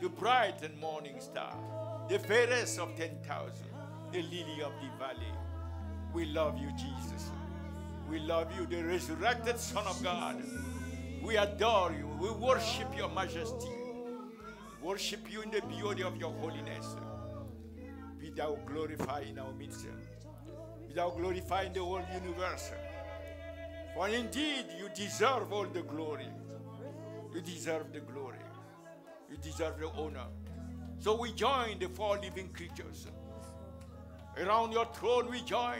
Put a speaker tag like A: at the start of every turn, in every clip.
A: the bright and morning star, the fairest of 10,000, the lily of the valley. We love you, Jesus. We love you, the resurrected Son of God. We adore you. We worship your majesty. Worship you in the beauty of your holiness. Be thou glorified in our midst. Be thou glorified in the whole universe. For indeed, you deserve all the glory. You deserve the glory. You deserve the honor. So we join the 4 living creatures. Around your throne we join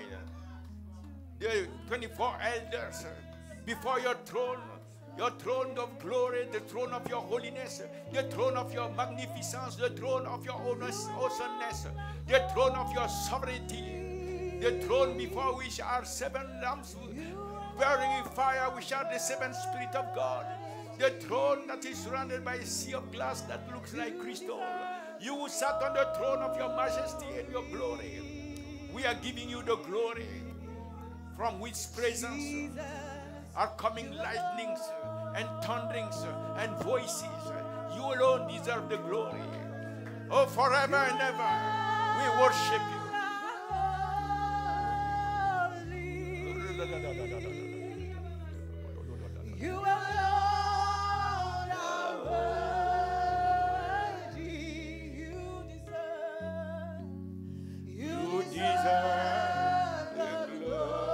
A: the 24 elders before your throne of glory, the throne of your holiness, the throne of your magnificence, the throne of your awesomeness, the throne of your sovereignty, the throne before which are 7 lamps burning in fire, which are the 7 Spirit of God, the throne that is surrounded by a sea of glass that looks like crystal. You who sat on the throne of your majesty and your glory. We are giving you the glory, from which presence are coming lightnings and thunderings and voices. You alone deserve the glory. Oh, forever and ever, we worship you.
B: You alone are worthy. You deserve the glory.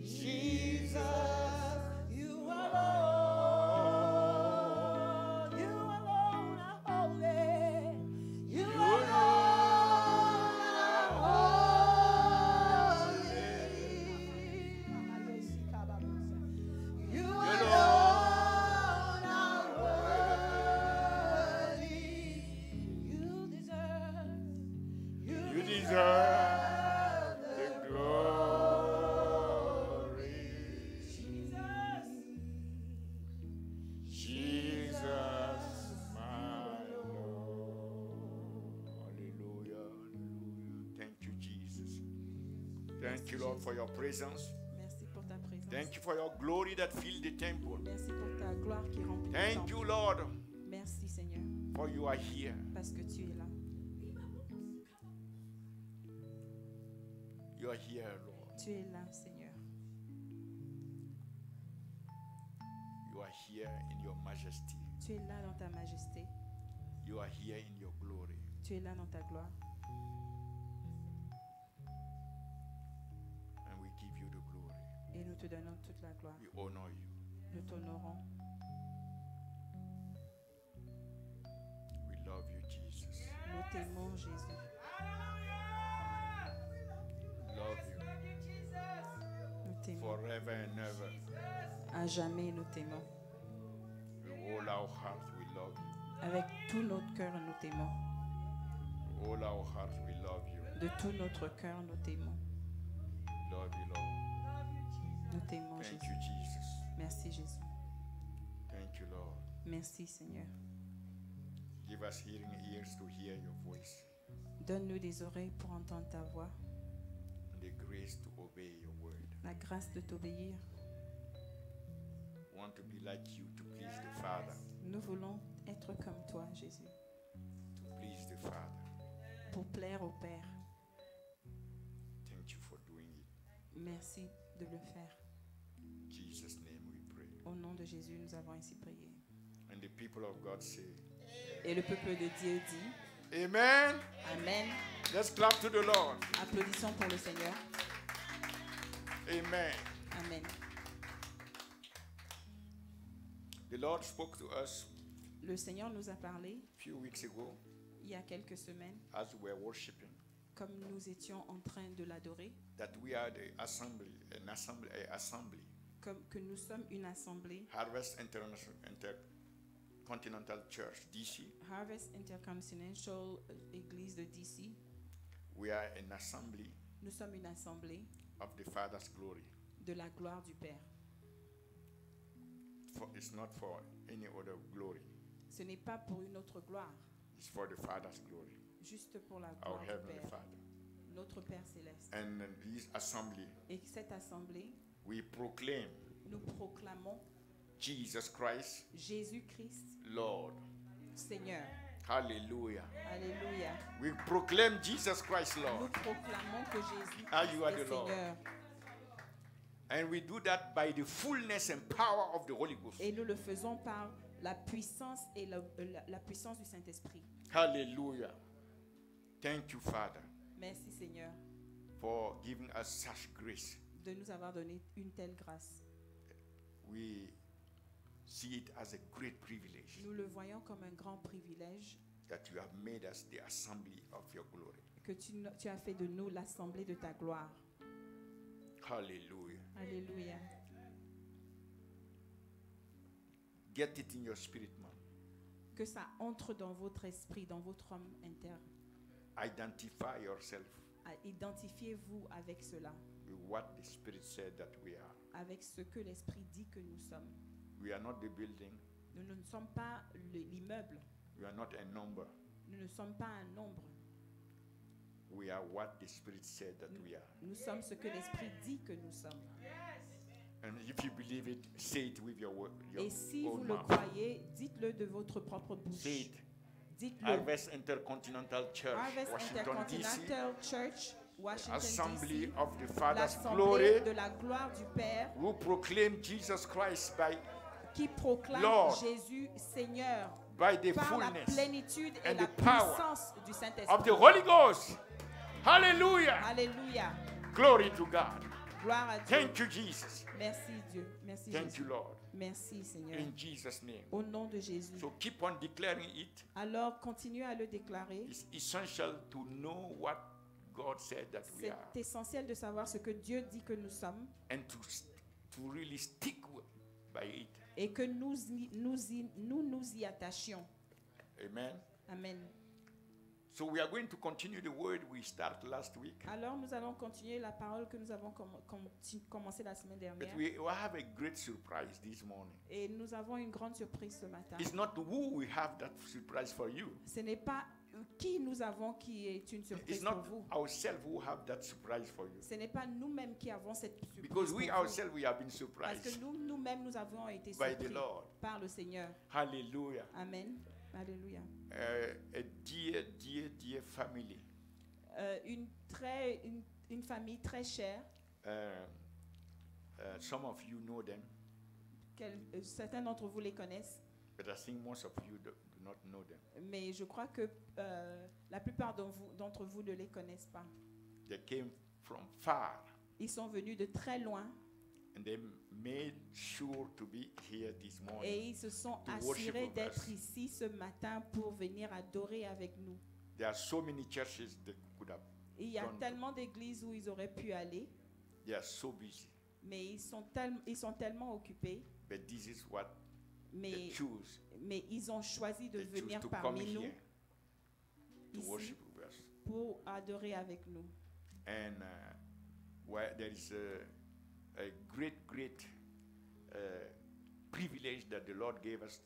B: Jesus, you alone are holy. You
A: Thank you, Lord, for your presence.
B: Merci pour ta présence.
A: Thank you for your glory that filled the temple.
B: Merci pour ta gloire qui remplit le
A: Thank
B: temple.
A: you, Lord,
B: Merci Seigneur,
A: for you are here.
B: parce que tu es là.
A: You are here, Lord.
B: Tu es là, Seigneur.
A: You are here in your majesty.
B: Tu es là dans ta majesté.
A: You are here in your glory.
B: Tu es là dans ta gloire.
A: And we give you the glory.
B: Et nous te donnons toute la gloire.
A: We honor you.
B: Nous t'honorons.
A: We love you, Jesus.
B: Nous t'aimons, Jésus.
A: Love you
B: Nous t'aimons.
A: forever and ever.
B: À jamais, nous t'aimons.
A: With all our hearts, we love you.
B: Avec tout notre cœur, nous t'aimons.
A: With all our hearts, we love you.
B: De tout notre cœur, nous t'aimons.
A: Love you, Lord.
B: Nous t'aimons,
A: Thank
B: Jésus.
A: you, Jesus.
B: Merci, Jésus.
A: Thank you, Lord.
B: Merci, Seigneur.
A: Give us hearing ears to hear your voice.
B: Donne-nous des oreilles pour entendre ta voix.
A: And the grace to obey your word.
B: La grâce de t'obéir.
A: We want to be like you, to please the Father.
B: Nous voulons être comme toi, Jésus,
A: To please the Father.
B: pour plaire au Père.
A: Thank you for doing it.
B: Merci de le faire.
A: In Jesus' name we pray.
B: Au nom de Jésus, nous avons ainsi prié.
A: And the people of God say,
B: Et le peuple de Dieu dit,
A: Amen.
B: Amen.
A: Let's clap to the Lord.
B: Applaudissons pour le Seigneur.
A: Amen.
B: Amen.
A: The Lord spoke to us
B: Le Seigneur nous a parlé
A: a few weeks ago
B: il y a quelques semaines,
A: as we were worshiping
B: comme nous étions en train de l'adorer,
A: that we are the assembly, an assembly,
B: comme que nous sommes une assemblée,
A: Harvest Intercontinental Church, DC.
B: Harvest Intercontinental Église de DC.
A: We are an assembly
B: Nous sommes une assemblée
A: of the Father's glory.
B: de la gloire du Père.
A: It's not for any other glory.
B: Ce n'est pas pour une autre gloire,
A: It's for the Father's glory,
B: juste pour la
A: our
B: gloire du
A: Heavenly
B: Père,
A: Father.
B: notre Père céleste.
A: And in this assembly,
B: Et cette assemblée,
A: we proclaim
B: nous proclamons
A: Jesus Christ,
B: Jésus-Christ,
A: Lord.
B: Seigneur.
A: Hallelujah.
B: Alléluia.
A: We proclaim Jesus Christ,
B: Nous
A: Lord.
B: proclamons que Jésus
A: Ah, you are
B: est
A: the Lord.
B: Seigneur.
A: And we do that by the fullness and power of the Holy Ghost.
B: Et nous le faisons par la puissance et la puissance du Saint-Esprit.
A: Hallelujah. Thank you, Father,
B: Merci Seigneur
A: for giving us such grace.
B: de nous avoir donné une telle grâce.
A: We see it as a great privilege
B: Nous le voyons comme un grand privilège
A: that you have made us the assembly of your glory.
B: que tu as fait de nous l'assemblée de ta gloire.
A: Hallelujah.
B: Alléluia.
A: Get it in your spirit, man.
B: Que ça entre dans votre esprit, dans votre homme interne.
A: Identify yourself
B: Identifiez-vous avec cela,
A: with what the Spirit said that we are.
B: avec ce que l'Esprit dit que nous sommes.
A: We are not the building.
B: Nous ne sommes pas l'immeuble.
A: We are not a number.
B: Nous ne sommes pas un nombre.
A: We are what the Spirit said that we are.
B: Nous sommes ce que l'Esprit dit que nous sommes.
A: And if you believe it, say it with your
B: Et si vous
A: own
B: le
A: mouth.
B: croyez, dites-le de votre propre bouche.
A: Say it.
B: Dites-le.
A: Harvest Intercontinental Church,
B: Harvest
A: Washington, D.C.
B: Intercontinental Church, Washington,
A: Assembly
B: D.C.
A: of the Father's
B: L'assemblée
A: glory,
B: de la gloire du Père
A: who proclaim Jesus Christ
B: qui proclame
A: Lord,
B: Jésus Seigneur
A: by the
B: par la
A: fullness
B: plénitude et
A: and
B: la
A: the power
B: puissance du
A: of the
B: Saint-Esprit.
A: Holy Ghost. Hallelujah.
B: Alléluia.
A: Glory to God.
B: Gloire à Dieu.
A: Thank you, Jesus.
B: Merci Dieu. Merci
A: Thank
B: Jésus.
A: you, Lord.
B: Merci Seigneur.
A: In Jesus' name.
B: Au nom de Jésus.
A: So keep on declaring it.
B: Alors continuez à le déclarer.
A: It's essential to know what God said that we
B: C'est
A: are,
B: essentiel de savoir ce que Dieu dit que nous sommes
A: and to really stick by it.
B: et que nous y attachions.
A: Amen.
B: Amen.
A: So we are going to continue the word we started last week.
B: Alors nous allons continuer la parole que nous avons commencé la semaine
A: But
B: dernière.
A: we have a great surprise this morning.
B: Et nous avons une grande surprise ce matin.
A: It's not who we have that surprise for you.
B: Ce n'est pas qui nous avons qui est une surprise
A: It's
B: pour
A: not
B: vous.
A: ourselves who have that surprise for you.
B: Ce n'est pas nous-mêmes qui avons cette surprise
A: Because we
B: pour vous.
A: ourselves, we have been
B: Parce
A: surprised
B: que nous-mêmes, nous avons été
A: by the
B: surpris
A: Lord.
B: par le Seigneur.
A: Hallelujah.
B: Amen. Alléluia.
A: A dear family.
B: Une famille très chère.
A: Some of you know them,
B: Certains d'entre vous les connaissent,
A: but I think most of you do not know them.
B: mais je crois que la plupart d'entre vous ne les connaissent pas.
A: They came from far,
B: Ils sont venus de très loin
A: and they made sure to be here this morning.
B: et ils se sont
A: To worship
B: assurés
A: with
B: d'être
A: us.
B: ici ce matin pour venir adorer avec nous.
A: There are so many churches that could have.
B: Et il y a
A: Don't.
B: tellement d'églises où ils auraient pu aller,
A: They are so busy,
B: mais ils sont tellement occupés,
A: but this is what they
B: mais
A: choose.
B: ils ont choisi de
A: They choose
B: venir
A: to come
B: parmi nous
A: here to
B: ici
A: worship with us.
B: pour adorer avec nous.
A: And where there is a great privilege that the Lord gave us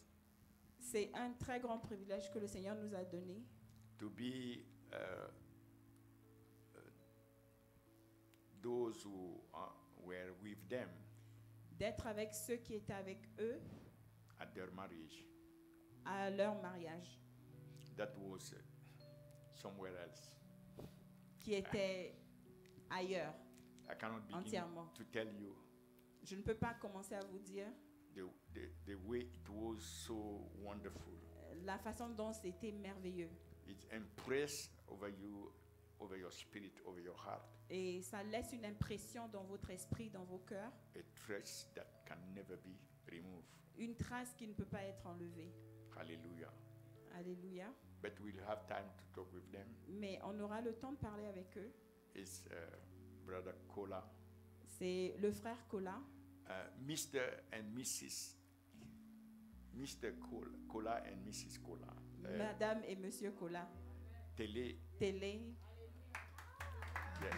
B: C'est un très grand privilège que le Seigneur nous a donné
A: to be those who were with them
B: d'être avec ceux qui étaient avec eux
A: at their marriage.
B: à leur mariage,
A: That was somewhere else.
B: qui étaient ailleurs
A: I cannot begin
B: entièrement.
A: to tell you
B: Je ne peux pas commencer à vous dire
A: the way it was so wonderful.
B: la façon dont c'était merveilleux.
A: It impressed over you, over your spirit, over your heart.
B: Et ça laisse une impression dans votre esprit, dans vos cœurs,
A: A trace that can never be removed.
B: une trace qui ne peut pas être enlevée.
A: Hallelujah.
B: Alléluia.
A: But we'll have time to talk with them.
B: Mais on aura le temps de parler avec eux.
A: It's Brother Kola,
B: C'est le frère Kola,
A: Mr. and Mrs. Mr. Kola and Mrs. Kola.
B: Madame et Monsieur Kola.
A: Télé,
B: Télé.
A: yes.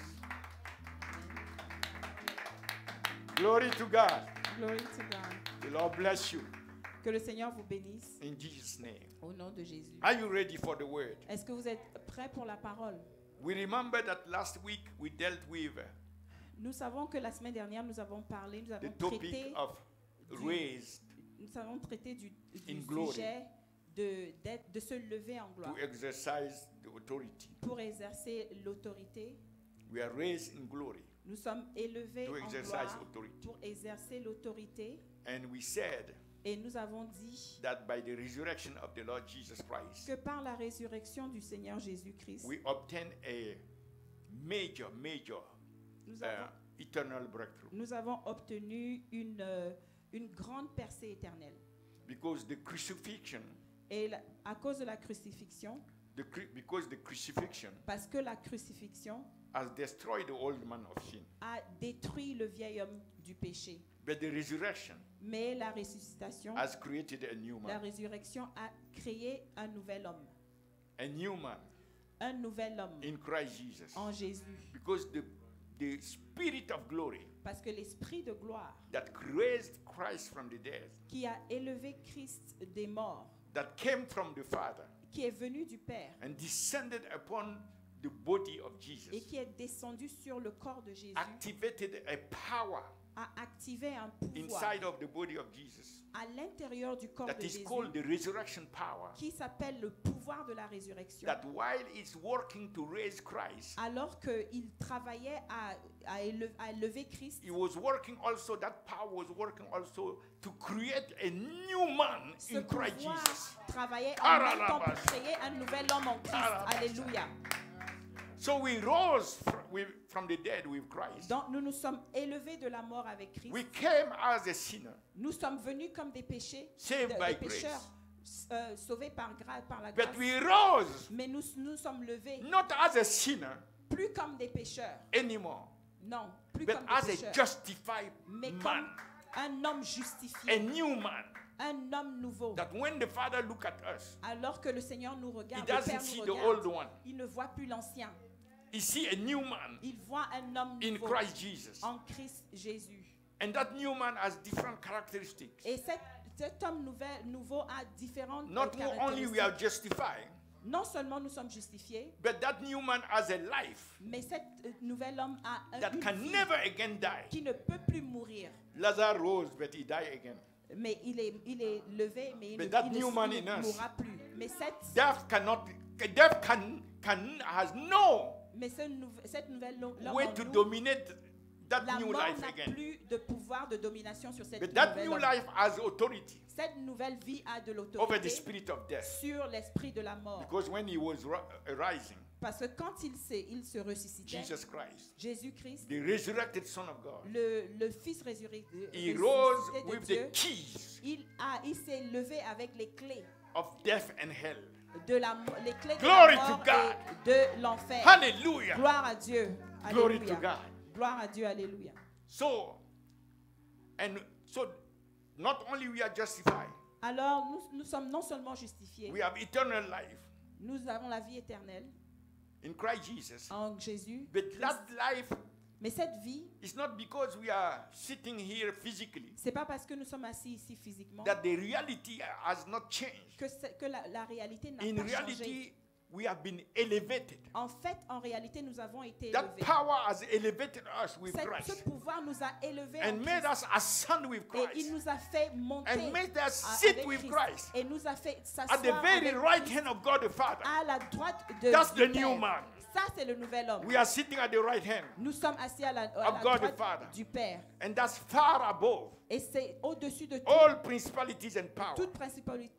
A: Glory to God.
B: Glory to God.
A: The Lord bless you
B: Que le Seigneur vous bénisse
A: in Jesus' name.
B: au nom de Jésus.
A: Are you ready for the word?
B: Est-ce que vous êtes prêts pour la parole?
A: We remember that last week we dealt with
B: Nous savons que la semaine dernière, nous avons parlé, nous
A: the
B: avons
A: topic
B: traité
A: of raised
B: nous avons traité du
A: In glory.
B: sujet de se lever en gloire
A: to exercise the authority.
B: pour exercer l'autorité.
A: We are raised in glory
B: Nous sommes élevés
A: to
B: en
A: exercise
B: gloire
A: authority.
B: pour exercer l'autorité.
A: And we said
B: Et nous avons dit
A: that by the resurrection of the Lord Jesus Christ,
B: que par la résurrection du Seigneur Jésus-Christ,
A: we obtain a major
B: nous avons,
A: eternal breakthrough.
B: nous avons obtenu une grande percée éternelle.
A: Because the crucifixion,
B: Et à cause de la crucifixion,
A: because the crucifixion
B: parce que la crucifixion
A: has destroyed the old man of sin.
B: a détruit le vieil homme du péché.
A: But the resurrection
B: Mais la ressuscitation,
A: has created a new
B: la
A: man.
B: résurrection a créé un nouvel homme.
A: A new man
B: Un nouvel homme
A: in Christ Jesus.
B: en Jésus.
A: Because the spirit of glory
B: Parce que l'esprit de gloire
A: that raised Christ from the dead,
B: qui a élevé Christ des morts,
A: that came from the Father
B: qui est venu du Père
A: and descended upon the body of
B: et
A: Jesus,
B: qui est descendu sur le corps de Jésus,
A: activated a power
B: a activé un pouvoir
A: inside of the body of Jesus
B: à l'intérieur du corps
A: that
B: de
A: is
B: Jésus
A: called the resurrection power,
B: qui s'appelle le pouvoir de la résurrection.
A: that while it's working to raise Christ,
B: Alors qu'il travaillait à élever Christ,
A: he was working also, that power was working also to create a new man
B: ce
A: in Christ
B: pouvoir
A: Jesus.
B: travaillait en même temps pour
A: Caralabas.
B: créer un nouvel homme en Christ.
A: Caralabas.
B: Alléluia.
A: So we rose from the dead with Christ.
B: Donc nous nous sommes élevés de la mort avec Christ.
A: We came as a sinner,
B: Nous sommes venus comme des péchés,
A: saved
B: des
A: by
B: pécheurs, sauvés par la
A: but
B: grâce.
A: we rose
B: Mais nous sommes levés
A: not as a sinner
B: plus comme des pécheurs.
A: anymore,
B: Non, plus
A: but
B: comme
A: as
B: des
A: a
B: pécheurs.
A: justified
B: Mais
A: man,
B: comme un homme
A: a
B: justifié,
A: new man.
B: un homme nouveau.
A: That when the Father look at us,
B: Alors que le Seigneur nous
A: he
B: regarde, le Père
A: doesn't see
B: nous
A: the
B: regarde,
A: old one.
B: il ne voit plus l'ancien.
A: He see a new man
B: Il voit un homme
A: in
B: nouveau
A: Christ Jesus.
B: en Christ Jésus.
A: And that new man has different characteristics.
B: Et cet homme nouveau a différentes
A: Not only we are
B: caractéristiques.
A: justified,
B: Non seulement nous sommes justifiés,
A: but that new man has a life
B: mais cet nouvel homme a
A: that
B: une
A: can
B: vie
A: never again die.
B: qui ne peut plus mourir.
A: Lazarus rose, but he died again.
B: Mais il est levé, mais il
A: But
B: ne
A: that new man
B: il
A: in
B: ne
A: us,
B: mourra plus. Mais
A: Death has no
B: cette nouvelle homme
A: way
B: en
A: to
B: nous,
A: dominate that
B: la
A: new
B: mort
A: life
B: n'a
A: again.
B: plus de pouvoir de domination sur cette
A: But that
B: nouvelle
A: new
B: homme.
A: life has authority
B: Cette nouvelle vie a de
A: over the
B: l'autorité
A: spirit of death.
B: sur l'esprit de la mort.
A: Because when he was rising,
B: Parce que quand il se ressuscitait,
A: Jesus Christ,
B: Jésus-Christ,
A: the resurrected Son of God,
B: le Fils ressuscité
A: he rose
B: de
A: with
B: Dieu,
A: the keys
B: il s'est levé avec les clés
A: of death and hell.
B: les clés de
A: Glory
B: la
A: to
B: mort
A: God.
B: et de l'enfer.
A: Hallelujah.
B: Gloire à Dieu.
A: Glory
B: Alléluia.
A: to God.
B: Gloire à Dieu. Alléluia.
A: So not only we are justified,
B: Alors, nous sommes non seulement justifiés,
A: we have eternal life
B: nous avons la vie éternelle
A: in Christ Jesus.
B: en Jésus.
A: But that life
B: Mais cette vie,
A: is not because we are sitting here physically,
B: c'est pas parce que nous sommes assis ici physiquement
A: that the reality has not changed.
B: que la réalité n'a
A: In
B: pas changé.
A: reality, we have been elevated.
B: En réalité, nous avons été
A: That
B: élevés.
A: power has elevated us with
B: Ce
A: Christ
B: pouvoir nous a élevés
A: and
B: en
A: made
B: Christ.
A: us ascend with
B: Et il
A: Christ
B: nous a fait monter
A: and made us
B: avec
A: sit with
B: Christ.
A: Christ
B: Et nous a fait
A: at the
B: s'asseoir
A: very
B: avec
A: right
B: Christ
A: hand of God the Father.
B: à la droite de
A: That's
B: du
A: the new
B: Père.
A: man.
B: Ça, c'est le nouvel homme.
A: We are sitting at the right hand,
B: Nous sommes assis à la
A: of God the
B: droite
A: Father.
B: du Père.
A: And that's far above
B: Et c'est au-dessus de
A: all principalities and power,
B: toute principauté,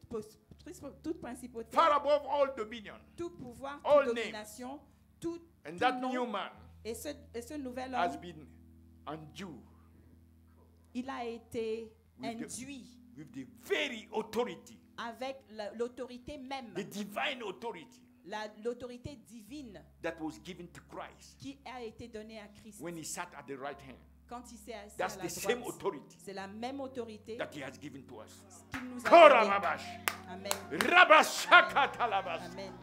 A: far above all dominion.
B: tout pouvoir,
A: all
B: toute
A: names.
B: domination, tout
A: And that
B: nom.
A: new man
B: Et ce nouvel
A: has
B: homme,
A: been endued
B: il a été
A: with
B: induit
A: with the very authority,
B: avec l'autorité même,
A: the divine authority
B: l'autorité divine
A: that was given to Christ
B: qui a été donnée à Christ
A: when he sat at the right hand.
B: quand il s'est assis
A: That's
B: à
A: the
B: la
A: same
B: droite.
A: authority
B: C'est la même autorité
A: that he has given to us.
B: qu'il nous a
A: Kora
B: donnée.
A: mabash.
B: Amen.
A: Rabashakatalabas.
B: Amen.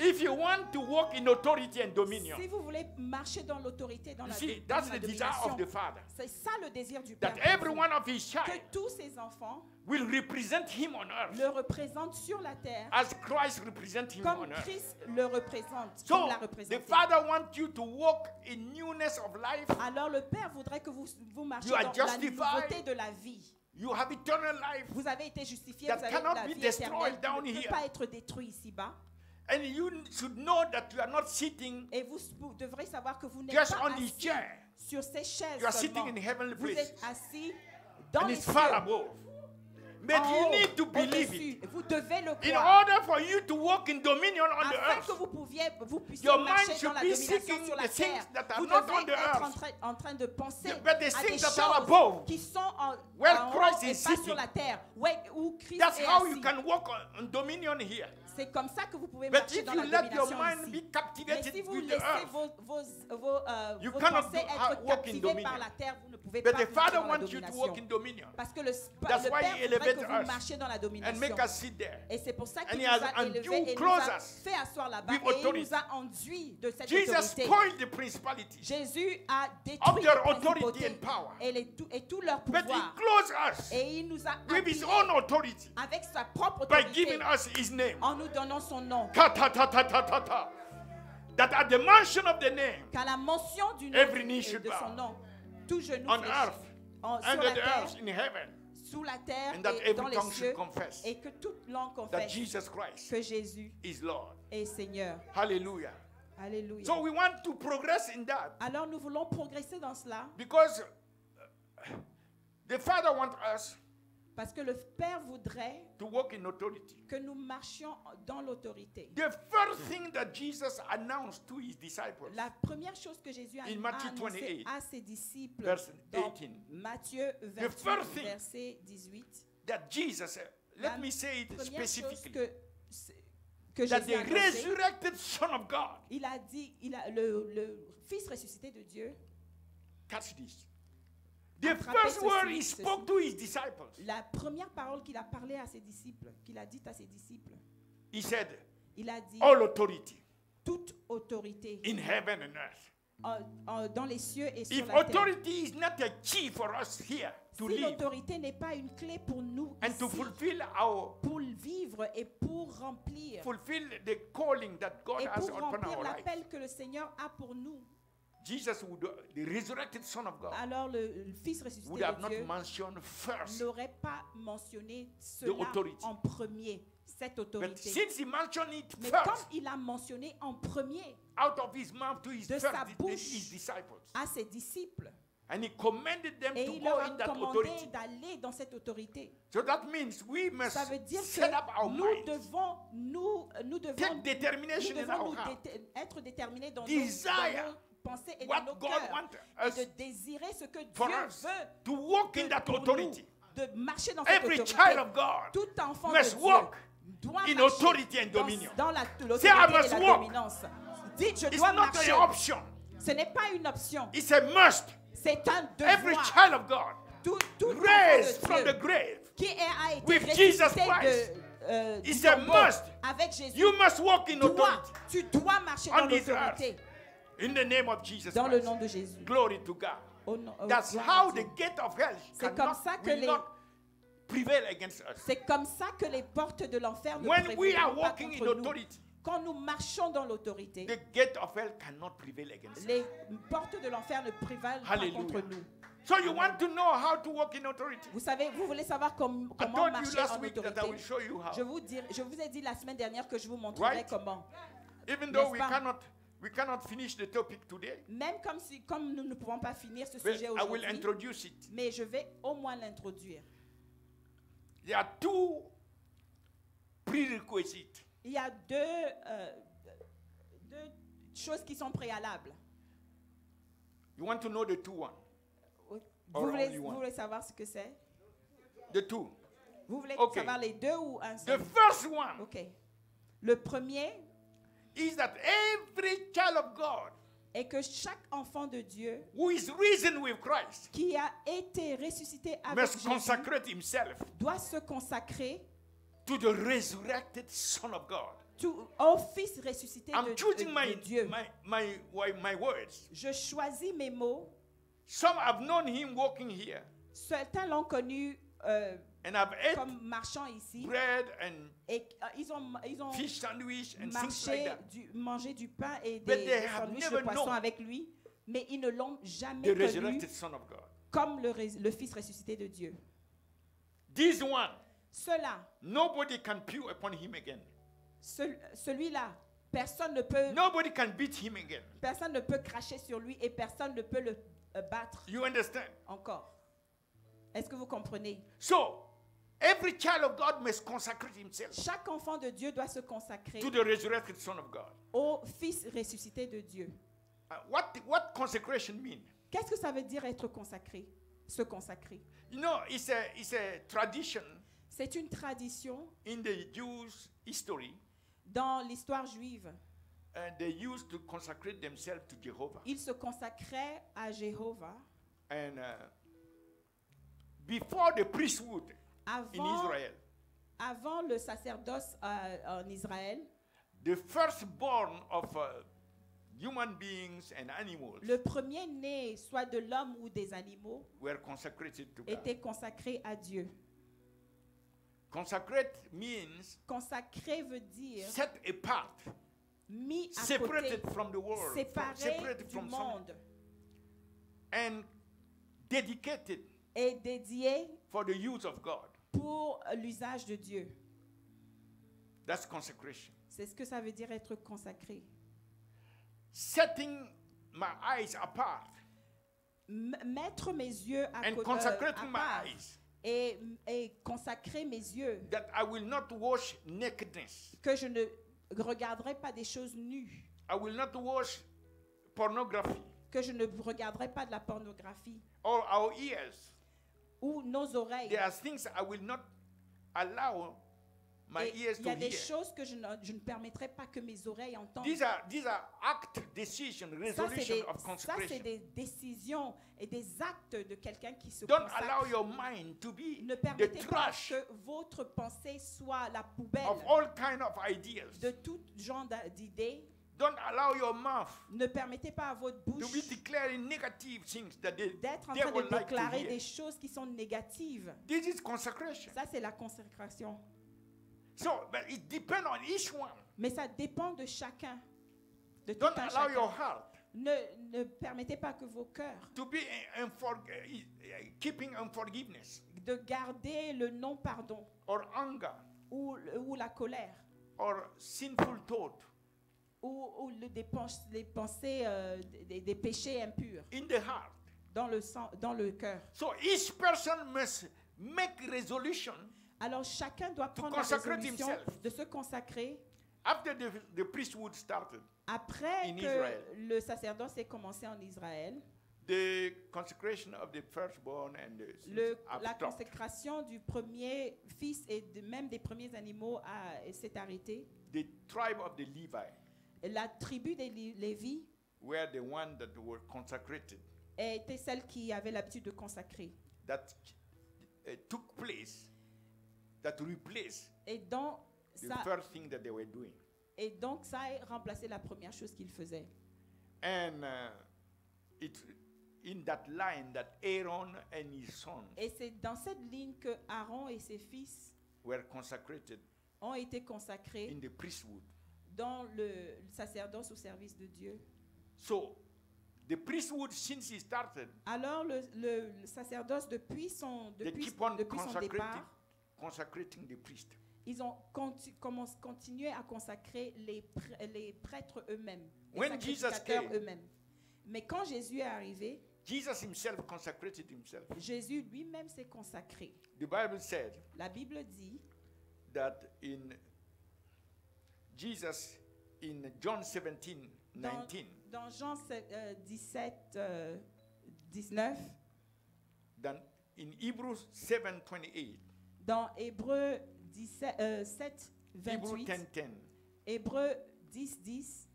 A: If you want to walk in authority and dominion,
B: Si vous voulez marcher dans l'autorité, dans
A: you
B: la,
A: see,
B: dans
A: that's
B: la
A: the desire
B: domination,
A: of the Father.
B: c'est ça le désir du Père.
A: That
B: pour
A: every
B: vous.
A: one of his child
B: Que tous ces enfants
A: will represent him on earth
B: le représentent sur la terre
A: as Christ represents him
B: comme
A: on earth.
B: Christ le représente,
A: So,
B: comme l'a
A: the
B: représenté.
A: Father wants you to walk in newness of life.
B: Alors le Père voudrait que vous marchiez
A: You are
B: dans la
A: justified.
B: nouveauté de la vie.
A: You have eternal life.
B: Vous avez été justifié,
A: That
B: vous avez
A: cannot
B: la
A: be
B: vie
A: destroyed
B: éternelle
A: down
B: qui ne peut
A: here.
B: pas être détruit ici-bas.
A: And you should know that you are not sitting
B: Et vous devrez savoir que vous n'êtes
A: just
B: pas
A: on this
B: assis
A: chair.
B: sur ces chaises
A: You are
B: seulement.
A: sitting in heavenly
B: Vous
A: places.
B: êtes assis dans
A: And
B: les
A: it's far
B: cieux.
A: above. But
B: En
A: you
B: haut,
A: need to believe
B: au-dessus.
A: it.
B: Vous devez le
A: In
B: croire.
A: order for you to walk in dominion on the
B: Afin que
A: earth,
B: vous puissiez
A: your mind
B: marcher
A: should
B: dans la
A: be
B: domination
A: seeking
B: sur la
A: the things
B: terre.
A: that are
B: Vous
A: not
B: devez
A: on the
B: être
A: earth,
B: en train de penser
A: but the
B: à des
A: things that are
B: choses
A: above,
B: qui sont en
A: where
B: haut
A: Christ
B: et
A: is
B: pas
A: sitting.
B: sur la terre. Où Christ
A: that's
B: est
A: how you
B: assis.
A: can walk on dominion here.
B: C'est comme ça que vous pouvez
A: But
B: marcher
A: if
B: dans
A: you
B: la
A: let your
B: domination
A: mind
B: ici.
A: be
B: Mais
A: captivated
B: si vous
A: with the
B: laissez
A: earth, you
B: vos
A: cannot
B: pensées
A: walk in
B: être captivées
A: dominion.
B: par la terre, vous ne pouvez
A: but
B: pas
A: the
B: marcher
A: Father
B: dans la
A: wants you to
B: domination.
A: walk in dominion
B: Parce que le
A: That's why
B: Père
A: he
B: voudrait que
A: elevated
B: vous
A: us
B: marchiez dans la
A: and
B: domination.
A: make us sit there.
B: Et c'est pour ça
A: And
B: qu'il
A: he
B: nous
A: has
B: a élevés
A: endued
B: et nous
A: close
B: a
A: us
B: fait asseoir là-bas
A: with
B: et il
A: authority.
B: nous a enduit de cette
A: Jesus
B: autorité.
A: spoiled the principality,
B: Jésus a
A: of
B: détruit
A: their
B: les
A: authority
B: principautés
A: and power.
B: et tout leur
A: But he
B: pouvoir.
A: clothes us
B: Et il nous a
A: with his
B: habillés
A: own authority
B: avec sa propre
A: by
B: autorité
A: giving us his name.
B: en nous donnant son nom.
A: Ta, ta, ta, ta, ta, ta, ta. That at the mention of the name,
B: Qu'à la mention du nom
A: Every knee should
B: de
A: bow.
B: son nom, tout genou
A: on
B: fléchit.
A: earth,
B: Sur
A: under
B: la
A: the
B: terre,
A: earth, in heaven,
B: sous la terre
A: and that
B: et dans
A: every
B: les
A: tongue
B: cieux,
A: should confess
B: et que toute langue
A: that
B: confesse
A: Jesus Christ
B: que Jésus
A: is Lord.
B: est Seigneur.
A: Hallelujah.
B: Alléluia.
A: So we want to progress in that
B: Alors nous voulons progresser dans cela
A: because the Father wants us
B: parce que le Père voudrait
A: to walk in authority.
B: que nous marchions dans l'autorité.
A: The first thing that Jesus announced to his disciples,
B: La première chose que Jésus a
A: In Matthew
B: annoncé
A: 28,
B: à ses disciples
A: verse
B: dans
A: 18.
B: Matthieu
A: first
B: 28,
A: thing
B: verset 18,
A: that Jesus,
B: la
A: let me say it
B: première chose
A: specifically,
B: que
A: that
B: Jésus a
A: the
B: annoncé,
A: resurrected Son of God,
B: il a dit, le Fils ressuscité de Dieu,
A: catch this. The
B: Attrapez
A: first word he
B: ceci.
A: spoke to his disciples,
B: la première parole qu'il a parlé à ses disciples, qu'il a dite à ses disciples,
A: he said,
B: il a dit
A: all authority
B: toute autorité
A: in heaven and earth.
B: dans les cieux et sur
A: If
B: la terre.
A: authority is not a key for us here to
B: Si
A: live
B: l'autorité n'est pas une clé pour nous
A: and to
B: ici,
A: fulfill our
B: pour vivre et pour remplir
A: fulfill the calling that God
B: et
A: has
B: pour
A: upon
B: remplir
A: our life,
B: l'appel que le Seigneur a pour nous,
A: Jesus would, the resurrected Son of God,
B: alors le Fils ressuscité
A: would have
B: de
A: not
B: Dieu
A: mentioned first.
B: n'aurait pas mentionné cela
A: authority.
B: en premier, cette
A: But
B: autorité.
A: since he mentioned it
B: Mais comme
A: first,
B: il a mentionné en premier
A: out of his mouth to his,
B: de
A: first,
B: sa bouche
A: his disciples,
B: à ses disciples,
A: and he commanded them
B: et
A: to
B: il
A: go
B: leur
A: in
B: a
A: that
B: commandé
A: authority.
B: d'aller dans cette autorité.
A: So that means we must
B: Ça veut dire
A: set up our
B: que nous
A: mind,
B: devons, nous devons,
A: take determination
B: nous
A: in
B: devons
A: our heart,
B: être déterminés dans
A: Desire
B: nos pensées et dans
A: what
B: nos
A: God
B: cœurs
A: wants
B: et de
A: us
B: désirer ce que
A: for
B: Dieu
A: us,
B: veut
A: to walk in that
B: pour
A: authority.
B: nous, de marcher dans cette
A: Every
B: autorité.
A: child of God
B: Tout enfant
A: must
B: de Dieu
A: walk
B: doit
A: in
B: marcher
A: authority and dominion.
B: dans l'autorité
A: Say, I
B: et
A: must
B: la
A: walk.
B: dominance. Dites, je
A: It's
B: dois
A: not
B: marcher.
A: an option.
B: Ce n'est pas une option,
A: It's a must.
B: c'est un
A: Every
B: devoir.
A: child of God
B: Tout enfant
A: raised
B: de
A: from
B: Dieu
A: the grave
B: qui a été
A: with Jesus
B: ressuscité
A: Christ.
B: du
A: It's a
B: tombeau
A: must.
B: avec Jésus.
A: You must walk in authority
B: Tu dois marcher
A: on
B: dans
A: this
B: l'autorité
A: in the name of Jesus
B: dans le
A: Christ.
B: nom de Jésus.
A: Glory to God.
B: Au
A: That's
B: gloire à
A: how
B: Dieu.
A: the gate of hell
B: C'est comme ça que
A: will
B: les-
A: not prevail against us.
B: C'est comme ça que les portes de l'enfer ne
A: When we are
B: prévaudront pas
A: walking in
B: contre nous.
A: authority,
B: Quand nous marchons dans l'autorité,
A: the gate of hell cannot prevail against us.
B: les portes de l'enfer ne prévalent pas
A: Hallelujah.
B: contre nous.
A: So you want to know how to walk in authority?
B: Vous savez, vous voulez savoir
A: I
B: comment
A: told you
B: marcher
A: last
B: en
A: week that I
B: autorité.
A: will show you how.
B: Je vous ai dit la semaine dernière que je vous montrerai
A: Right?
B: comment.
A: Even though
B: N'est-ce pas?
A: we cannot finish the topic today,
B: Même comme nous ne pouvons pas finir ce
A: but
B: sujet
A: I will
B: aujourd'hui,
A: introduce it.
B: mais je vais au moins l'introduire.
A: There are two prerequisites.
B: Il y a deux choses qui sont préalables.
A: You want to know the two one?
B: Vous
A: Or
B: voulez,
A: only one?
B: vous voulez savoir ce que c'est?
A: The two.
B: Vous voulez
A: Ok.
B: savoir les deux ou un
A: The
B: seul?
A: first one
B: Ok. Le premier
A: is that every child of God
B: est que chaque enfant de Dieu
A: who is risen with Christ
B: qui a été ressuscité avec
A: must
B: Jésus
A: consecrate himself
B: doit se consacrer
A: to the resurrected Son of God.
B: au Fils ressuscité
A: I'm choosing
B: de Dieu.
A: my words.
B: Je choisis mes mots.
A: Some have known him walking here
B: Certains l'ont connu
A: and have ate
B: comme marchant ici.
A: bread and
B: Et ils ont
A: fish sandwich and things like
B: marché,
A: that.
B: mangé du pain et
A: But
B: des
A: they have
B: sandwichs de
A: never
B: poisson
A: known
B: avec lui. Mais ils ne l'ont jamais
A: The
B: connu
A: resurrected Son of God.
B: comme le Fils ressuscité de Dieu.
A: This one,
B: Cela,
A: nobody can pew upon him again.
B: celui-là, personne ne peut
A: Nobody can beat him again.
B: cracher sur lui et personne ne peut le battre
A: You understand?
B: encore. Est-ce que vous comprenez?
A: So, every child of God must consecrate himself
B: Chaque enfant de Dieu doit se consacrer
A: to the resurrected Son of God.
B: au Fils ressuscité de Dieu.
A: What consecration mean?
B: Qu'est-ce que ça veut dire être consacré? Se consacrer.
A: You know, it's a tradition
B: C'est une tradition
A: in the Jews' history,
B: dans l'histoire juive.
A: and they used to consecrate themselves to Jehovah.
B: Ils se consacraient à Jéhovah
A: And before the priesthood in
B: avant,
A: Israel,
B: avant le sacerdoce en Israël.
A: the firstborn of human beings and animals
B: Le premier-né, soit de l'homme ou des animaux,
A: were consecrated to God.
B: était consacré à Dieu.
A: Consecrate means
B: Consacré veut dire
A: set apart,
B: mis à
A: separated
B: côté,
A: from the world,
B: séparé
A: separated
B: du
A: from some,
B: monde
A: and dedicated
B: et dédié
A: for the use of God.
B: pour l'usage de Dieu.
A: That's consecration.
B: C'est ce que ça veut dire être consacré.
A: Setting my eyes apart
B: Mettre mes yeux à
A: and
B: côté,
A: consecrating my
B: part
A: eyes
B: et consacrer mes yeux,
A: that I will not watch nakedness.
B: que je ne regarderai pas des choses nues,
A: I will not watch pornography
B: que je ne regarderai pas de la pornographie
A: or our ears.
B: ou nos oreilles.
A: There are things I will not allow my
B: Et
A: ears
B: il y a
A: to
B: des
A: hear.
B: choses que je ne permettrai pas que mes oreilles entendent.
A: These are act, decision, resolution of
B: Ça, c'est
A: consecration.
B: des décisions et des actes de quelqu'un qui se
A: Don't allow
B: consacre.
A: your mind to be
B: Ne
A: the
B: permettez pas
A: trash
B: que votre pensée soit la poubelle
A: of all kind of ideas.
B: de tout genre d'idées.
A: Don't allow your mouth
B: Ne permettez pas à votre
A: to
B: bouche
A: be declaring negative things that the
B: d'être en train
A: devil
B: de
A: like to
B: déclarer
A: hear.
B: des choses qui sont négatives.
A: This is consecration.
B: Ça, c'est la consécration.
A: So, but it depends on each one.
B: Mais ça dépend de chacun. De tout
A: Don't
B: un
A: allow your
B: chacun.
A: heart
B: Ne permettez pas que vos cœurs
A: to be keeping unforgiveness
B: de garder le non-pardon
A: or anger
B: ou la colère
A: or sinful thought
B: ou des pensées, des péchés impurs
A: in the heart.
B: dans le cœur.
A: So each person must make resolution
B: Alors chacun doit prendre la
A: consecrate
B: résolution
A: himself.
B: de se consacrer
A: after the priesthood started.
B: après
A: In
B: que
A: Israel.
B: le sacerdoce ait commencé en Israël.
A: The consecration of the firstborn and
B: La consécration du premier fils et même des premiers animaux s'est arrêtée.
A: the tribe of the Levi
B: La tribu des Lévis
A: were the one that were consecrated.
B: était celle qui avait l'habitude de consacrer.
A: That took place, that replaced
B: Et donc,
A: the
B: ça,
A: first thing that they were doing.
B: ça a remplacé la première chose qu'ils faisaient.
A: And in that line that Aaron and his sons
B: Et c'est dans cette ligne que Aaron et ses fils
A: were consecrated
B: ont été consacrés
A: in the priesthood.
B: dans le sacerdoce au service de Dieu.
A: So the priesthood, since he started,
B: Alors le sacerdoce, depuis son
A: they keep on
B: départ,
A: consecrating the priest.
B: ils ont continué à consacrer les prêtres eux-mêmes, les
A: When Jesus
B: sacrificateurs
A: came,
B: eux-mêmes. Mais quand Jésus est arrivé,
A: Jesus himself consecrated himself.
B: Jésus lui-même s'est consacré.
A: The Bible said
B: La Bible dit
A: that in Jesus, in John 17, 19,
B: dans Jean 17, 19,
A: then in Hebrews 7:28,
B: dans Hébreux 7,
A: Hebrews
B: 28,
A: 10:10,
B: Hébreux 10, 10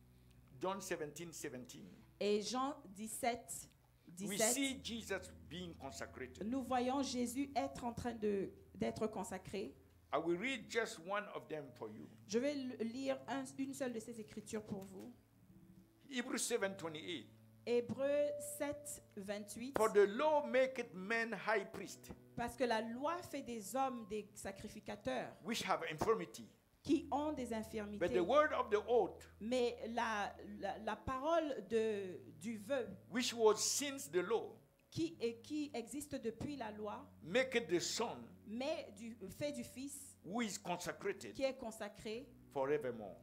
A: John 17:17,
B: et Jean 17,
A: we
B: 17,
A: see Jesus being consecrated.
B: nous voyons Jésus être en train d'être consacré.
A: I will read just one of them for you.
B: Je vais lire une seule de ces écritures pour vous.
A: Hebrews 7:28.
B: Hébreux 7, 28.
A: For the law maketh men high priest,
B: Parce que la loi fait des hommes des sacrificateurs
A: which have infirmity.
B: qui ont des
A: But
B: infirmités.
A: the word of the oath,
B: Mais la parole du vœu
A: which was since the law,
B: qui existe depuis la loi,
A: make it the Son
B: mais fait du Fils
A: who is consecrated
B: qui est consacré
A: forevermore.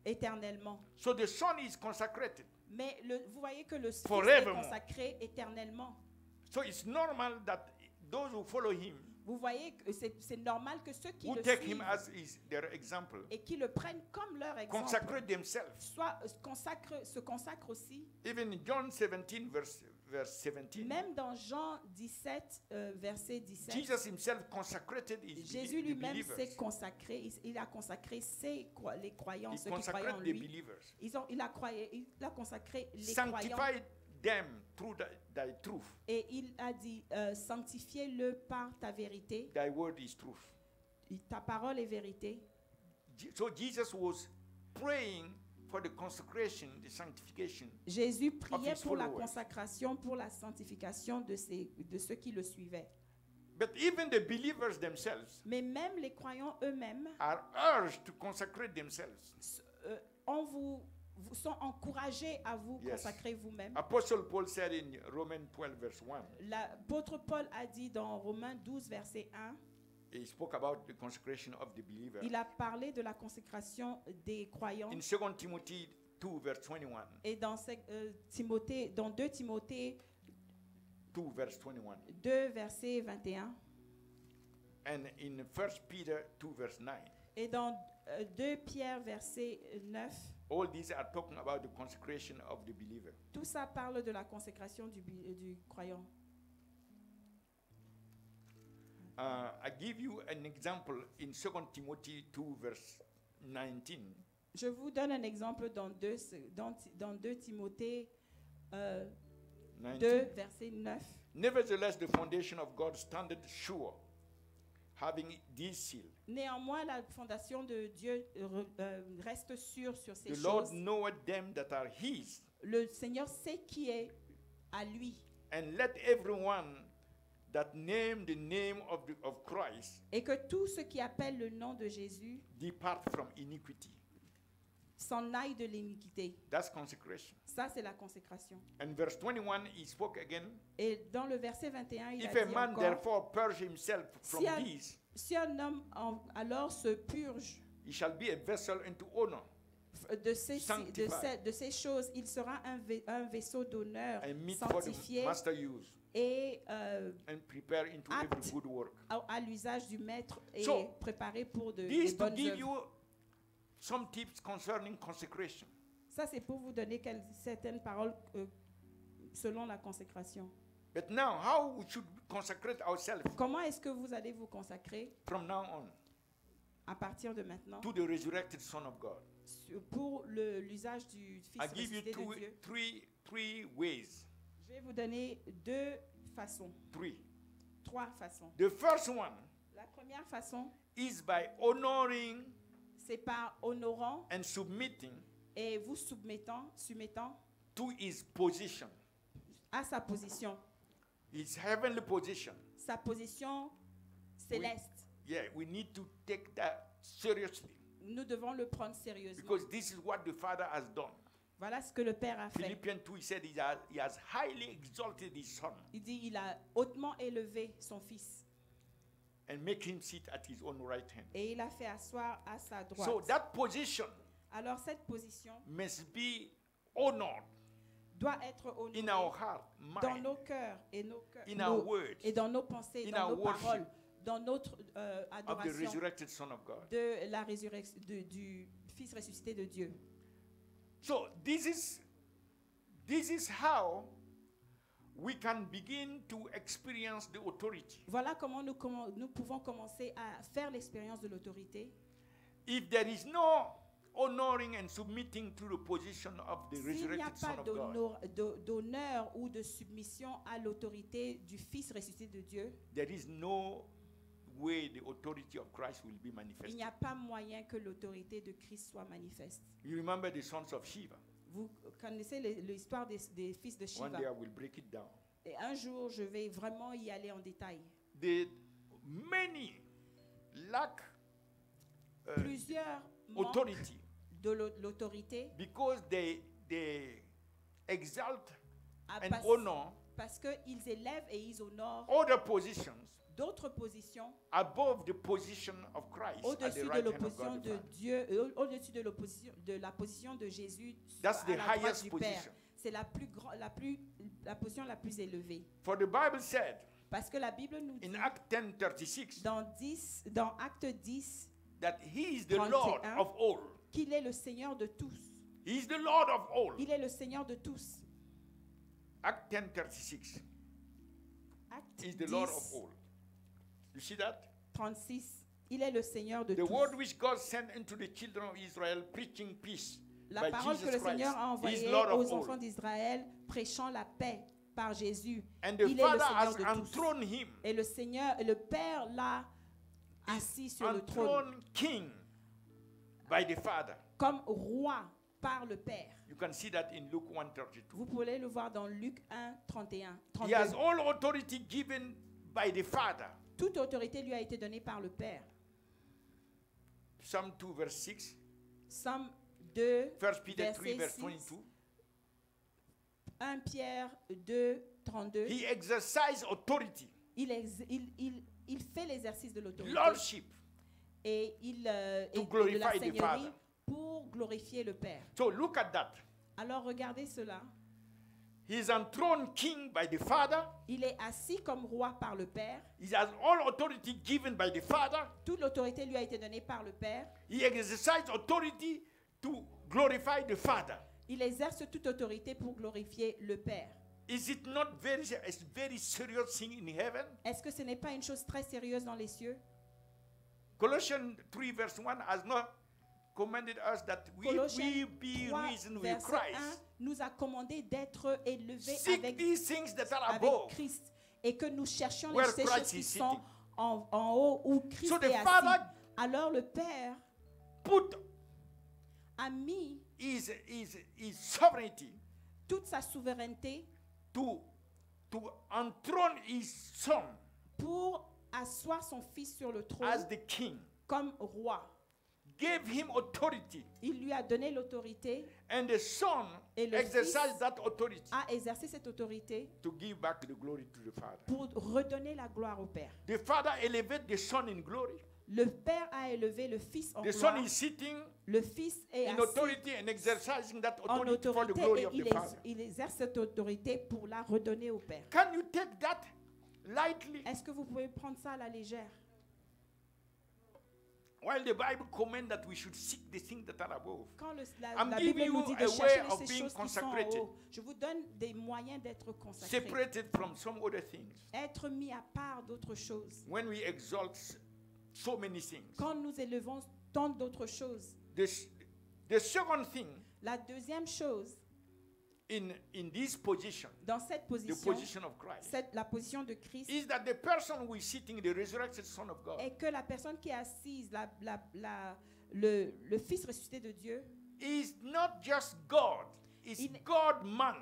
B: éternellement.
A: So the Son is consecrated.
B: Mais vous voyez que le Fils est
A: Forevermore.
B: consacré éternellement.
A: So it's normal that those who follow him,
B: Vous voyez que c'est normal que ceux qui
A: who
B: le
A: take him
B: suivent
A: as their example,
B: et qui le prennent comme leur exemple,
A: consecrate themselves.
B: se consacrent aussi.
A: Even in John 17, verse 17,
B: Même dans Jean 17, verset 17,
A: Jesus himself consecrated
B: Jésus
A: the
B: lui-même
A: believers.
B: s'est consacré, il a consacré les croyants,
A: He
B: ceux qui croyaient en
A: consecrated the
B: lui.
A: believers.
B: Il a consacré les croyants.
A: Sanctify them through thy truth.
B: Et il a dit, sanctifiez-le par ta vérité.
A: Thy word is truth.
B: Ta parole est vérité.
A: So Jesus was praying for the consecration, the sanctification.
B: Jésus priait
A: his
B: pour la
A: followers.
B: consacration, pour la sanctification de ceux qui le suivaient.
A: But even the believers themselves
B: Mais même les croyants eux-mêmes
A: are urged to consecrate themselves.
B: sont encouragés à vous
A: Yes.
B: consacrer vous-même.
A: Apostle Paul said in Romans 12, verse 1,
B: L'apôtre Paul a dit dans Romains 12, verset 1,
A: he spoke about the consecration of the believer.
B: il a parlé de la consécration des croyants.
A: In 2 Timothy 2, verse 21,
B: Et dans 2 Timothée
A: 2, verse 21,
B: 2, verset 21,
A: and in 1 Peter 2, verse 9,
B: et dans 2 Pierre, verset 9,
A: all these are talking about the consecration of the believer.
B: tout ça parle de la consécration du croyant.
A: I give you an example in 2 Timothy 2, verse 19.
B: Je vous donne un exemple dans 2 Timothée
A: 19.
B: 2, verset 9.
A: Nevertheless, the foundation of God standeth sure, having this seal.
B: Néanmoins, la fondation de Dieu reste sûre sur ces
A: The Lord
B: choses.
A: knoweth them that are his,
B: Le Seigneur sait qui est à lui.
A: and let everyone that name the name of Christ
B: Et que tous ceux qui appellent le nom de Jésus
A: depart from iniquity.
B: s'en aillent de l'iniquité.
A: That's consecration.
B: Ça, c'est la consécration.
A: And verse 21, he spoke again.
B: Et dans le verset 21, il
A: If
B: a
A: a
B: dit
A: man
B: encore,
A: therefore purge himself from these,
B: si un homme alors se purge
A: he shall be a vessel unto honor,
B: de ces
A: Sanctified.
B: choses, il sera un vaisseau d'honneur
A: and meet for the
B: sanctifié
A: master use,
B: et
A: and prepare into
B: apte
A: every good work.
B: à l'usage du maître et
A: So,
B: préparé pour des
A: This to
B: bonnes
A: give
B: œuvres.
A: you some tips concerning consecration.
B: Ça, c'est pour vous donner certaines paroles selon la consécration.
A: But now, how we should consecrate ourselves
B: Comment est-ce que vous allez vous consacrer
A: from now on
B: à partir de maintenant
A: to the resurrected Son of God?
B: pour l'usage du Fils
A: I give you
B: ressuscité de Dieu?
A: three ways.
B: Je vais vous donner 2 façons,
A: Three.
B: 3 façons.
A: The first one
B: La première façon,
A: is by honoring
B: c'est par honorant
A: and submitting
B: et vous soumettant
A: to his position,
B: à sa position
A: sa
B: position céleste.
A: Yeah, we need to take that seriously
B: Nous devons le prendre sérieusement.
A: because this is what the Father has done.
B: Voilà ce que le Père a fait.
A: Philippians 2, he said he has highly exalted his Son
B: Il dit, il a hautement élevé son Fils
A: and make him sit at his own right hand.
B: et il a fait asseoir à sa droite.
A: So that position
B: Alors cette position
A: must be honored
B: doit être honorée
A: in our heart,
B: dans
A: mind,
B: nos cœurs et
A: in our words,
B: et dans nos pensées,
A: in
B: dans
A: our
B: nos
A: worship
B: paroles, dans notre
A: of the
B: adoration
A: resurrected Son of God.
B: de la résurrection du Fils ressuscité de Dieu.
A: So this is how we can begin to experience the authority.
B: Voilà comment nous pouvons commencer à faire l'expérience de l'autorité.
A: If there is no honoring and submitting to the position of the
B: S'il n'y a
A: resurrected
B: pas
A: Son of God,
B: d'honneur ou de submission à l'autorité du Fils ressuscité de Dieu,
A: there is no way the authority of Christ will be
B: il
A: manifested.
B: n'y a pas moyen que l'autorité de Christ soit manifeste.
A: You remember the sons of Sheba.
B: Vous connaissez l'histoire des fils de
A: One
B: Shiva.
A: day I will break it down.
B: Et un jour, je vais vraiment y aller en détail.
A: Many lack
B: Plusieurs manquent
A: authority
B: de l'autorité
A: because they exalt and
B: parce,
A: honor
B: Parce qu'ils élèvent et ils honorent
A: other positions
B: d'autres positions
A: above the position of Christ at the
B: au-dessus de
A: right hand of
B: l'opposition
A: God the
B: de
A: Father.
B: Dieu, au-dessus de la position de Jésus
A: That's the
B: à la droite
A: highest
B: du Père.
A: position.
B: C'est la position la plus élevée.
A: For the Bible said
B: Parce que la Bible nous dit
A: in Acts 10:36
B: dans Acte 10
A: that he is the
B: 31,
A: Lord of all.
B: qu'il est le Seigneur de tous.
A: He is the Lord of all.
B: Il est le Seigneur de tous.
A: Acts 10:36.
B: Acte
A: He is the
B: 10,
A: Lord of all. You see that?
B: 36. Il est le Seigneur de
A: The
B: tous.
A: word which God sent into the children of Israel, preaching peace
B: La
A: by
B: parole que
A: Jesus
B: le Seigneur a
A: Christ, is
B: envoyée
A: Lord
B: aux
A: of
B: enfants
A: all.
B: d'Israël, prêchant la paix par Jésus.
A: And the
B: Il est le
A: Father
B: Seigneur
A: has
B: de tous.
A: enthroned him,
B: Et le Seigneur, le Père l'a assis sur le trône
A: enthroned king by the Father.
B: comme roi par le Père.
A: You can see that in Luke 1:32.
B: Vous pouvez le voir dans Luc 1, 31.
A: He has
B: 32.
A: all authority given by the Father.
B: Toute autorité lui a été donnée par le Père.
A: Psalm 2 verse 6,
B: Somme 2,
A: 1 Peter 3
B: verset
A: verse
B: 6,
A: 22.
B: 1 Pierre 2, 32.
A: He exercised authority,
B: Il fait l'exercice de l'autorité
A: lordship.
B: et et
A: To
B: de la
A: glorify the
B: seigneurie
A: Father.
B: pour glorifier le Père.
A: So look at that.
B: Alors regardez cela.
A: He is enthroned king by the Father.
B: Il est assis comme roi par le Père.
A: He has all authority given by the Father.
B: Toute l'autorité lui a été donnée par le Père.
A: He exercised authority to glorify the Father.
B: Il exerce toute autorité pour glorifier le Père.
A: Is it not a very serious thing in heaven?
B: Est-ce que ce n'est pas une chose très sérieuse dans les cieux?
A: Colossians 3 verse 1 has not commanded us that we
B: Colossiens
A: be
B: 3,
A: risen with
B: verset 1
A: Christ.
B: nous a commandé d'être élevés
A: Seek
B: avec
A: these things that are
B: avec
A: above.
B: Christ et que nous cherchions
A: Where
B: ces
A: Christ
B: choses qui
A: is
B: sont
A: sitting.
B: en haut où Christ
A: So the
B: est assis.
A: Father
B: Alors le Père
A: put
B: a mis
A: his sovereignty
B: toute sa souveraineté
A: to enthrone his son
B: pour asseoir son fils sur le trône
A: as the king.
B: comme roi.
A: Gave him authority,
B: Il lui a donné l'autorité,
A: and the son
B: Et le
A: exercised
B: fils
A: that authority
B: a exercé cette autorité
A: to give back the glory to the Father.
B: pour redonner la gloire au Père.
A: The Father elevated the Son in glory.
B: Le Père a élevé le Fils en
A: The
B: gloire.
A: Son is sitting
B: Le Fils est
A: in
B: assis
A: authority and exercising that
B: en
A: authority for the
B: autorité
A: glory
B: et
A: of the Father.
B: il exerce cette autorité pour la redonner au Père.
A: Can you take that lightly?
B: Est-ce que vous pouvez prendre ça à la légère?
A: While the Bible commands that we should seek the things that are above.
B: Quand
A: I'm
B: la
A: giving
B: Bible nous
A: you
B: dit
A: a
B: de
A: way
B: chercher
A: of
B: ces
A: being
B: choses qui sont en
A: consecrated.
B: haut, je vous donne des moyens d'être consacrés.
A: Separated from some other things.
B: Être mis à part d'autres choses.
A: When we exalt so many things.
B: Quand nous élevons tant d'autres choses.
A: The second thing
B: La deuxième chose,
A: in this position,
B: dans cette
A: the
B: position,
A: position of Christ,
B: la position de Christ,
A: is that the person who is sitting, the resurrected Son of God,
B: est que la personne qui est assise, le Fils ressuscité de Dieu,
A: is not just God, is
B: Il-
A: God-man.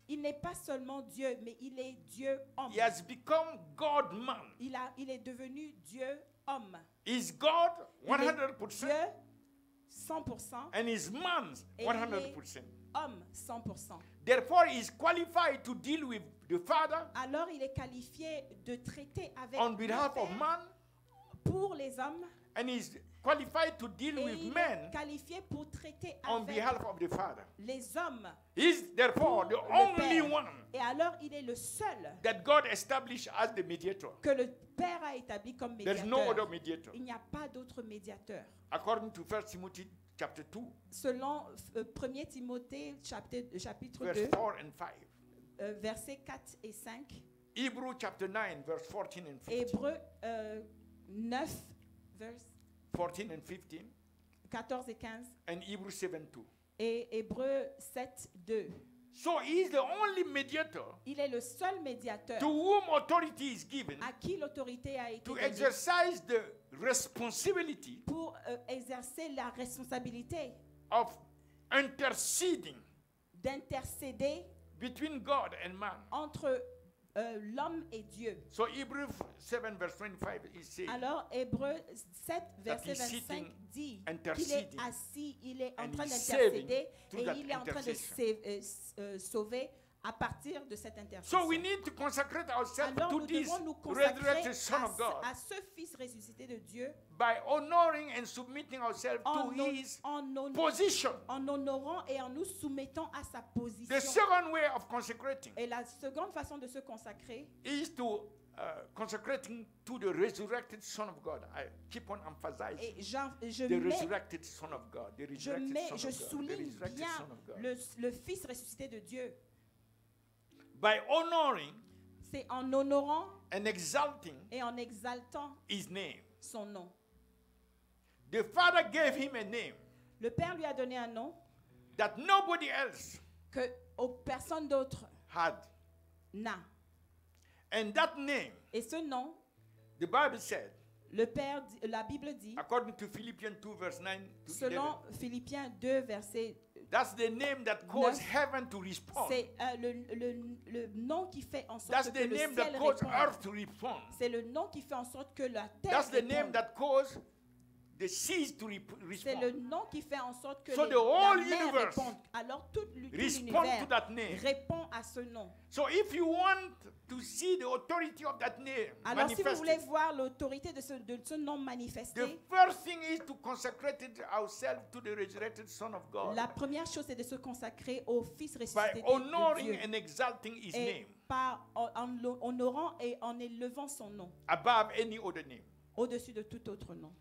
B: il n'est pas seulement Dieu, mais il est Dieu homme.
A: He has become God-man.
B: Il est devenu Dieu homme.
A: Is God
B: Il est
A: 100%
B: Dieu 100%
A: and is man
B: et il est
A: 100%.
B: homme 100%.
A: Therefore, he is qualified to deal with the Father
B: Alors il est qualifié de traiter avec
A: on
B: le
A: behalf of
B: Père
A: man,
B: pour les hommes
A: and he is qualified to deal
B: et
A: with
B: il
A: men
B: est qualifié pour traiter
A: on
B: avec
A: behalf of the Father.
B: les hommes.
A: He is therefore the
B: Le
A: only
B: Père.
A: one
B: Et alors il est le seul
A: that God established as the mediator.
B: que le Père a établi comme
A: There is no other
B: médiateur.
A: mediator.
B: Il n'y a pas d'autre médiateur.
A: According to 1 Timothy chapter 2,
B: Selon 1 Timothée chapitre
A: verse
B: 2,
A: 4 and 5.
B: versets 4 et 5,
A: Hebrew chapter 9, verse 14 and 15.
B: Hébreux 9, vers
A: 14 and 15.
B: 14 et 15,
A: And Hebrew 7, 2.
B: et Hébreux 7, 2.
A: So he is the only mediator
B: Il est le seul médiateur
A: to whom authority is given
B: à qui l'autorité a été
A: to
B: donnée
A: exercise the responsibility
B: pour exercer la responsabilité
A: of interceding
B: d'intercéder
A: between God and man.
B: entre l'homme et Dieu.
A: So Hebrew 7 verse 25 is saying,
B: Alors, Hébreux 7, verset
A: he's
B: 25
A: sitting,
B: dit qu'il est
A: interceding,
B: assis, il est en
A: and
B: train
A: he's
B: d'intercéder
A: saving through
B: et
A: that
B: il est en train de
A: intercession.
B: sauver à partir de cette intercession.
A: So we need to consecrate ourselves
B: Alors
A: to
B: nous
A: this
B: devons nous consacrer
A: resurrected Son of God
B: à ce Fils ressuscité de Dieu
A: by honoring and submitting ourselves to His position.
B: en honorant et en nous soumettant à sa position.
A: The second way of consecrating
B: Et la seconde façon de se consacrer,
A: is to consecrating to the resurrected Son of God. I keep on emphasizing
B: et je
A: the
B: mets,
A: resurrected Son of God. The resurrected Son of
B: je
A: God. The
B: souligne
A: resurrected
B: bien
A: Son of God.
B: le Fils ressuscité de Dieu.
A: By honoring
B: C'est en honorant
A: and exalting
B: et en exaltant
A: His name.
B: son nom.
A: The Father gave Him a name
B: Le Père lui a donné un nom
A: that nobody else
B: que personne d'autre
A: had.
B: n'a.
A: And that name,
B: Et ce nom,
A: the Bible said,
B: la Bible dit,
A: according to Philippians 2 verse 9 to 11,
B: selon Philippiens 2, verset,
A: that's the name that caused
B: 9,
A: heaven to respond.
B: c'est le nom qui fait en sorte
A: That's
B: que
A: the
B: le
A: name
B: ciel
A: that caused
B: réponde.
A: earth to respond.
B: C'est le nom qui fait en sorte que la terre
A: That's the name
B: réponde.
A: that caused the seas to
B: C'est le
A: respond.
B: nom qui fait en sorte que
A: So
B: la
A: the whole
B: mer
A: universe
B: réponde. Alors tout
A: Respond to
B: l'univers
A: that name.
B: répond à ce nom.
A: So if you want to see the authority of that name
B: Alors si vous voulez
A: manifested,
B: voir l'autorité de ce nom
A: the
B: manifesté,
A: first thing is to consecrate ourselves to the resurrected Son of God
B: la première chose c'est de se consacrer au Fils
A: by
B: ressuscité de
A: honoring
B: Dieu
A: and exalting His
B: et
A: name
B: en honorant et en élevant son nom
A: above any other name.
B: au-dessus de tout autre nom.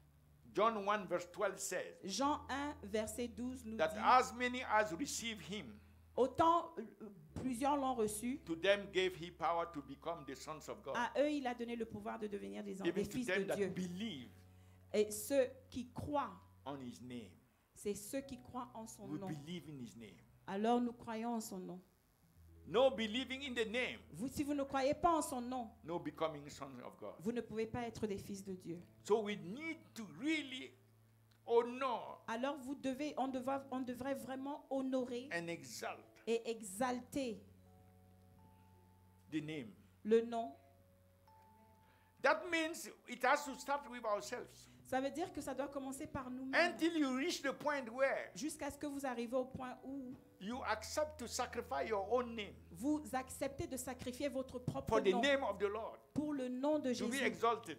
A: John 1 verse 12 says
B: Jean 1 verset 12 nous
A: that
B: dit,
A: as many as receive Him,
B: autant plusieurs l'ont reçu,
A: to them gave He power to become the sons of God.
B: à eux il a donné le pouvoir de devenir des
A: Even to
B: fils de
A: them that
B: Dieu.
A: believe
B: Et ceux qui croient,
A: on His name.
B: c'est ceux qui croient en son
A: We
B: nom.
A: believe in His name.
B: Alors nous croyons en son nom.
A: No believing in the name,
B: Si vous ne croyez pas en son nom,
A: no becoming sons of God.
B: vous ne pouvez pas être des fils de Dieu.
A: So we need to really honor
B: Alors on devrait vraiment honorer
A: and exalt
B: et exalter
A: the name.
B: le nom.
A: That means it has to start with ourselves.
B: Ça veut dire que ça doit commencer par nous-mêmes.
A: Until you reach the point where
B: Jusqu'à ce que vous arrivez au point où
A: you accept to sacrifice your own name
B: vous acceptez de sacrifier votre propre
A: for the
B: nom
A: name of the Lord,
B: pour le nom de
A: to be
B: Jésus,
A: exalted.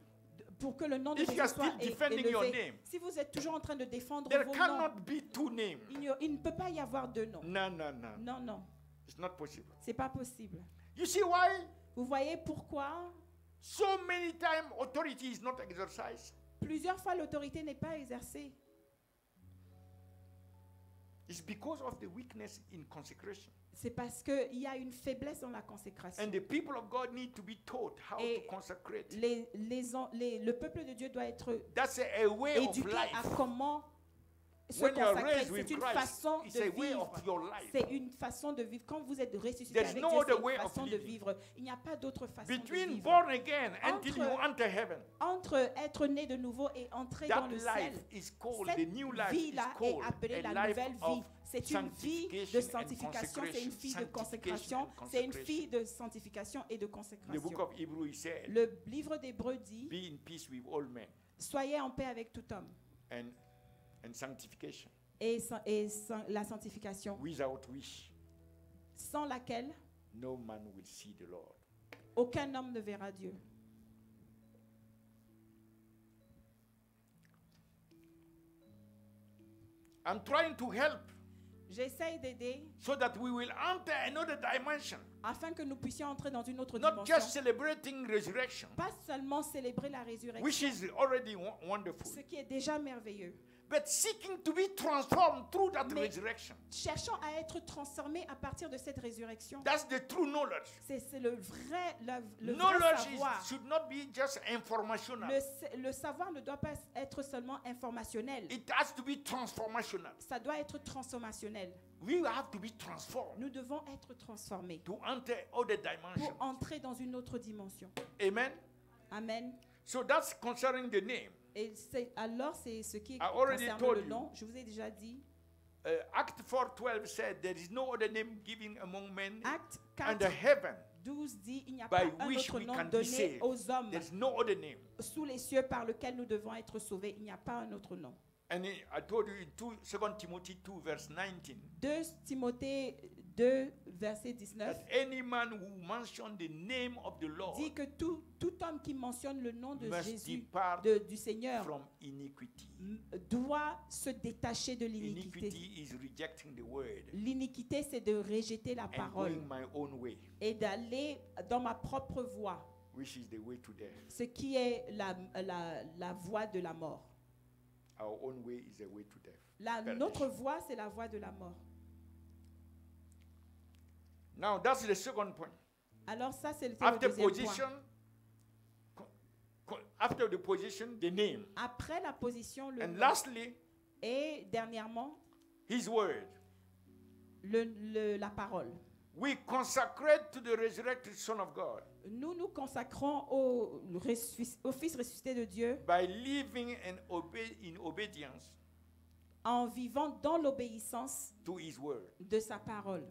B: pour que le nom de
A: If you are
B: Jésus soit
A: still defending your
B: élevé.
A: name,
B: Si vous êtes toujours en train de défendre
A: there
B: vos noms,
A: cannot be two names.
B: il ne peut pas y avoir deux noms.
A: No, no, no.
B: Non, non,
A: It's not possible.
B: c'est pas possible.
A: You see why
B: Vous voyez pourquoi
A: so many times authority is not exercised?
B: plusieurs fois l'autorité n'est pas exercée?
A: It's because of the weakness in consecration.
B: C'est parce qu'il y a une faiblesse dans la consécration.
A: And the people of God need to be taught how
B: Et
A: to consecrate.
B: Le peuple de Dieu doit être
A: That's a way of
B: éduqué à
A: life.
B: comment se
A: When you are
B: consacrer.
A: raised with
B: C'est une
A: Christ,
B: façon
A: it's
B: de
A: a way
B: vivre.
A: of your life.
B: C'est une façon de vivre. Quand vous êtes ressuscité
A: There's
B: avec
A: no
B: Dieu,
A: other
B: c'est
A: way
B: une
A: of
B: façon de
A: living.
B: vivre. Il n'y a pas d'autre façon de
A: Between
B: vivre.
A: born again until
B: Entre-
A: you enter heaven,
B: Entre être né de nouveau et entrer
A: that
B: dans le ciel,
A: life is called,
B: cette
A: the new life is
B: vie-là est
A: called
B: appelée
A: a
B: la
A: life
B: nouvelle vie.
A: of
B: C'est une vie de sanctification, c'est une vie de consécration, c'est une vie de sanctification et de
A: The book
B: consécration.
A: of Hebrews said,
B: Le livre d'Hébreux dit,
A: be in peace with all men
B: soyez en paix avec tout homme.
A: and sanctification,
B: Et la sanctification,
A: without which
B: sans laquelle
A: no man will see the Lord.
B: aucun homme ne verra Dieu.
A: I'm trying to help
B: J'essaye d'aider
A: so that we will enter another dimension,
B: afin que nous puissions entrer dans une autre
A: not
B: dimension.
A: just celebrating resurrection,
B: Pas seulement célébrer la résurrection,
A: which is already wonderful,
B: ce qui est déjà merveilleux,
A: but seeking to be transformed through that
B: Mais-
A: resurrection.
B: cherchant à être transformés à partir de cette résurrection.
A: That's the true knowledge.
B: C'est le vrai
A: Knowledge
B: savoir.
A: should not be just informational.
B: Le savoir ne doit pas être seulement informationnel.
A: It has to be transformational.
B: Ça doit être transformationnel.
A: We have to be transformed
B: Nous devons être transformés
A: to enter other
B: pour
A: dimensions.
B: entrer dans une autre dimension.
A: Amen.
B: Amen.
A: So that's concerning the name.
B: Et alors, c'est ce qui
A: I already
B: concerne
A: told
B: le
A: you.
B: nom. Je vous ai déjà dit.
A: Act 4:12 said there is no other name given among men
B: Acte
A: under
B: 4,
A: heaven
B: 12 dit, il n'y a
A: by
B: pas un
A: which
B: autre
A: we
B: nom
A: can be
B: donné
A: saved.
B: aux hommes
A: There's no other name.
B: sous les cieux par lequel nous devons être sauvés. Il n'y a pas un autre nom.
A: And I told you in 2 Timothy 2 verse 19.
B: 2 Timothée 2, verset 19,
A: that any man who mentions the name of the Lord
B: dit que tout homme qui mentionne le nom de
A: must
B: Jésus,
A: depart
B: du Seigneur,
A: from iniquity.
B: doit se détacher de l'iniquité.
A: Iniquity is rejecting the word
B: L'iniquité, c'est de rejeter la
A: and
B: parole
A: going my own way,
B: et d'aller dans ma propre voie,
A: which is the way to death.
B: ce qui est la voie de la mort.
A: Our own way is the way to death.
B: Notre voie, c'est la voie de la mort.
A: Now that's the second point.
B: Alors ça, c'est le
A: After
B: deuxième
A: position,
B: point.
A: after the position, the name,
B: Après la position, le
A: and
B: nom.
A: lastly,
B: Et dernièrement,
A: His word.
B: la parole.
A: We consecrate to the resurrected Son of God
B: Nous nous consacrons au Fils ressuscité de Dieu
A: by living in obedience
B: en vivant dans l'obéissance
A: to His word.
B: de sa parole.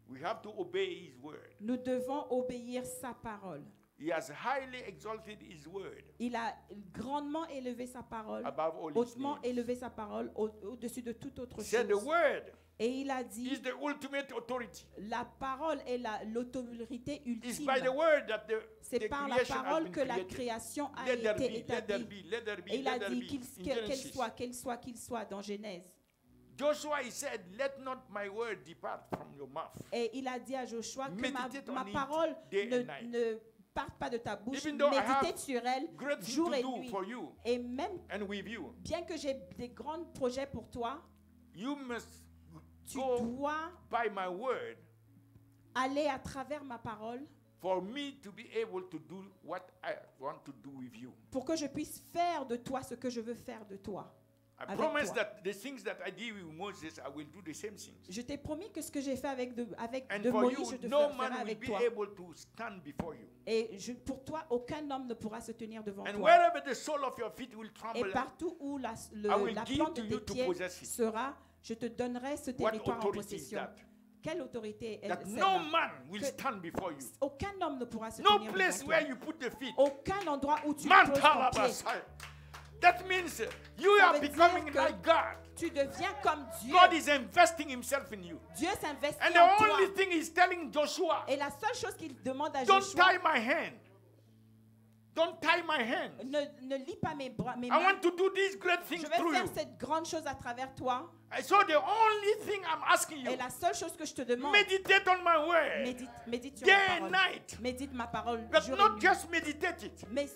A: We have to obey His word.
B: Nous devons obéir sa parole.
A: He has highly exalted His word
B: Il a grandement élevé sa parole,
A: above all His
B: hautement
A: names.
B: élevé sa parole au-dessus de toute autre
A: He said the
B: chose.
A: word
B: Et il a dit,
A: is the ultimate authority.
B: la parole est l'autorité
A: It's
B: ultime.
A: by the word that
B: C'est
A: the
B: par la
A: creation has
B: parole
A: been
B: que la
A: created.
B: création a
A: Let there
B: été
A: be, let there
B: établie.
A: be, let there be,
B: Et il a
A: let there
B: dit
A: be.
B: qu'il
A: In Genesis.
B: qu'il soit dans Genèse.
A: Joshua, he said, let not my word depart from your mouth.
B: Et il a dit à Joshua que
A: Meditate
B: ma
A: on it
B: parole
A: day and night.
B: ne parte pas de ta bouche.
A: Even though I
B: Méditez
A: have
B: sur elle
A: Great thing
B: jour
A: to
B: et
A: do
B: nuit.
A: for you
B: Et même
A: and with you.
B: bien que j'ai des grands projets pour toi,
A: You must
B: tu
A: go
B: dois
A: by my word
B: aller à travers ma parole
A: for me to be able to do what I want to do with you.
B: pour que je puisse faire de toi ce que je veux faire de toi.
A: I
B: Avec
A: promise
B: toi.
A: that the things that I did with Moses, I will do the same things.
B: Je t'ai promis que ce que j'ai fait avec de
A: And for
B: Moïse,
A: you,
B: je te
A: no
B: ferai
A: man will
B: avec
A: be
B: toi.
A: able to stand before you.
B: Et pour toi, aucun homme ne pourra se tenir devant
A: And
B: toi.
A: wherever the sole of your feet will
B: Et
A: tremble,
B: partout où la
A: will give
B: plante
A: to
B: de
A: you
B: tes
A: to
B: pieds
A: possess it.
B: sera, je te donnerai ce
A: what
B: territoire en
A: authority is
B: possession.
A: that?
B: Quelle autorité est
A: That
B: celle-là?
A: no man will
B: Que-
A: stand before you.
B: Aucun homme ne pourra se
A: No
B: tenir
A: place
B: devant
A: where
B: toi.
A: you put the feet.
B: Aucun endroit où tu
A: Man
B: poses ton pied.
A: talabasai. That means you
B: Ça
A: are
B: veut dire
A: becoming
B: que
A: like God.
B: Tu deviens comme Dieu.
A: God is investing himself in you.
B: Dieu s'investit
A: And
B: en
A: the
B: toi.
A: only thing he's telling Joshua,
B: Et la seule chose qu'il demande à
A: don't
B: Joshua,
A: tie my hand. Don't tie my hand.
B: ne lis pas mes
A: I
B: mains.
A: want to do these great things
B: Je vais
A: through
B: faire
A: you.
B: cette grande chose à travers toi.
A: So the only thing I'm asking you,
B: Et la seule chose que je te demande,
A: meditate on my word
B: médite sur
A: day
B: ma
A: and
B: parole.
A: night.
B: Médite ma parole
A: But
B: jour et
A: not
B: nuit.
A: just meditate it.
B: Mais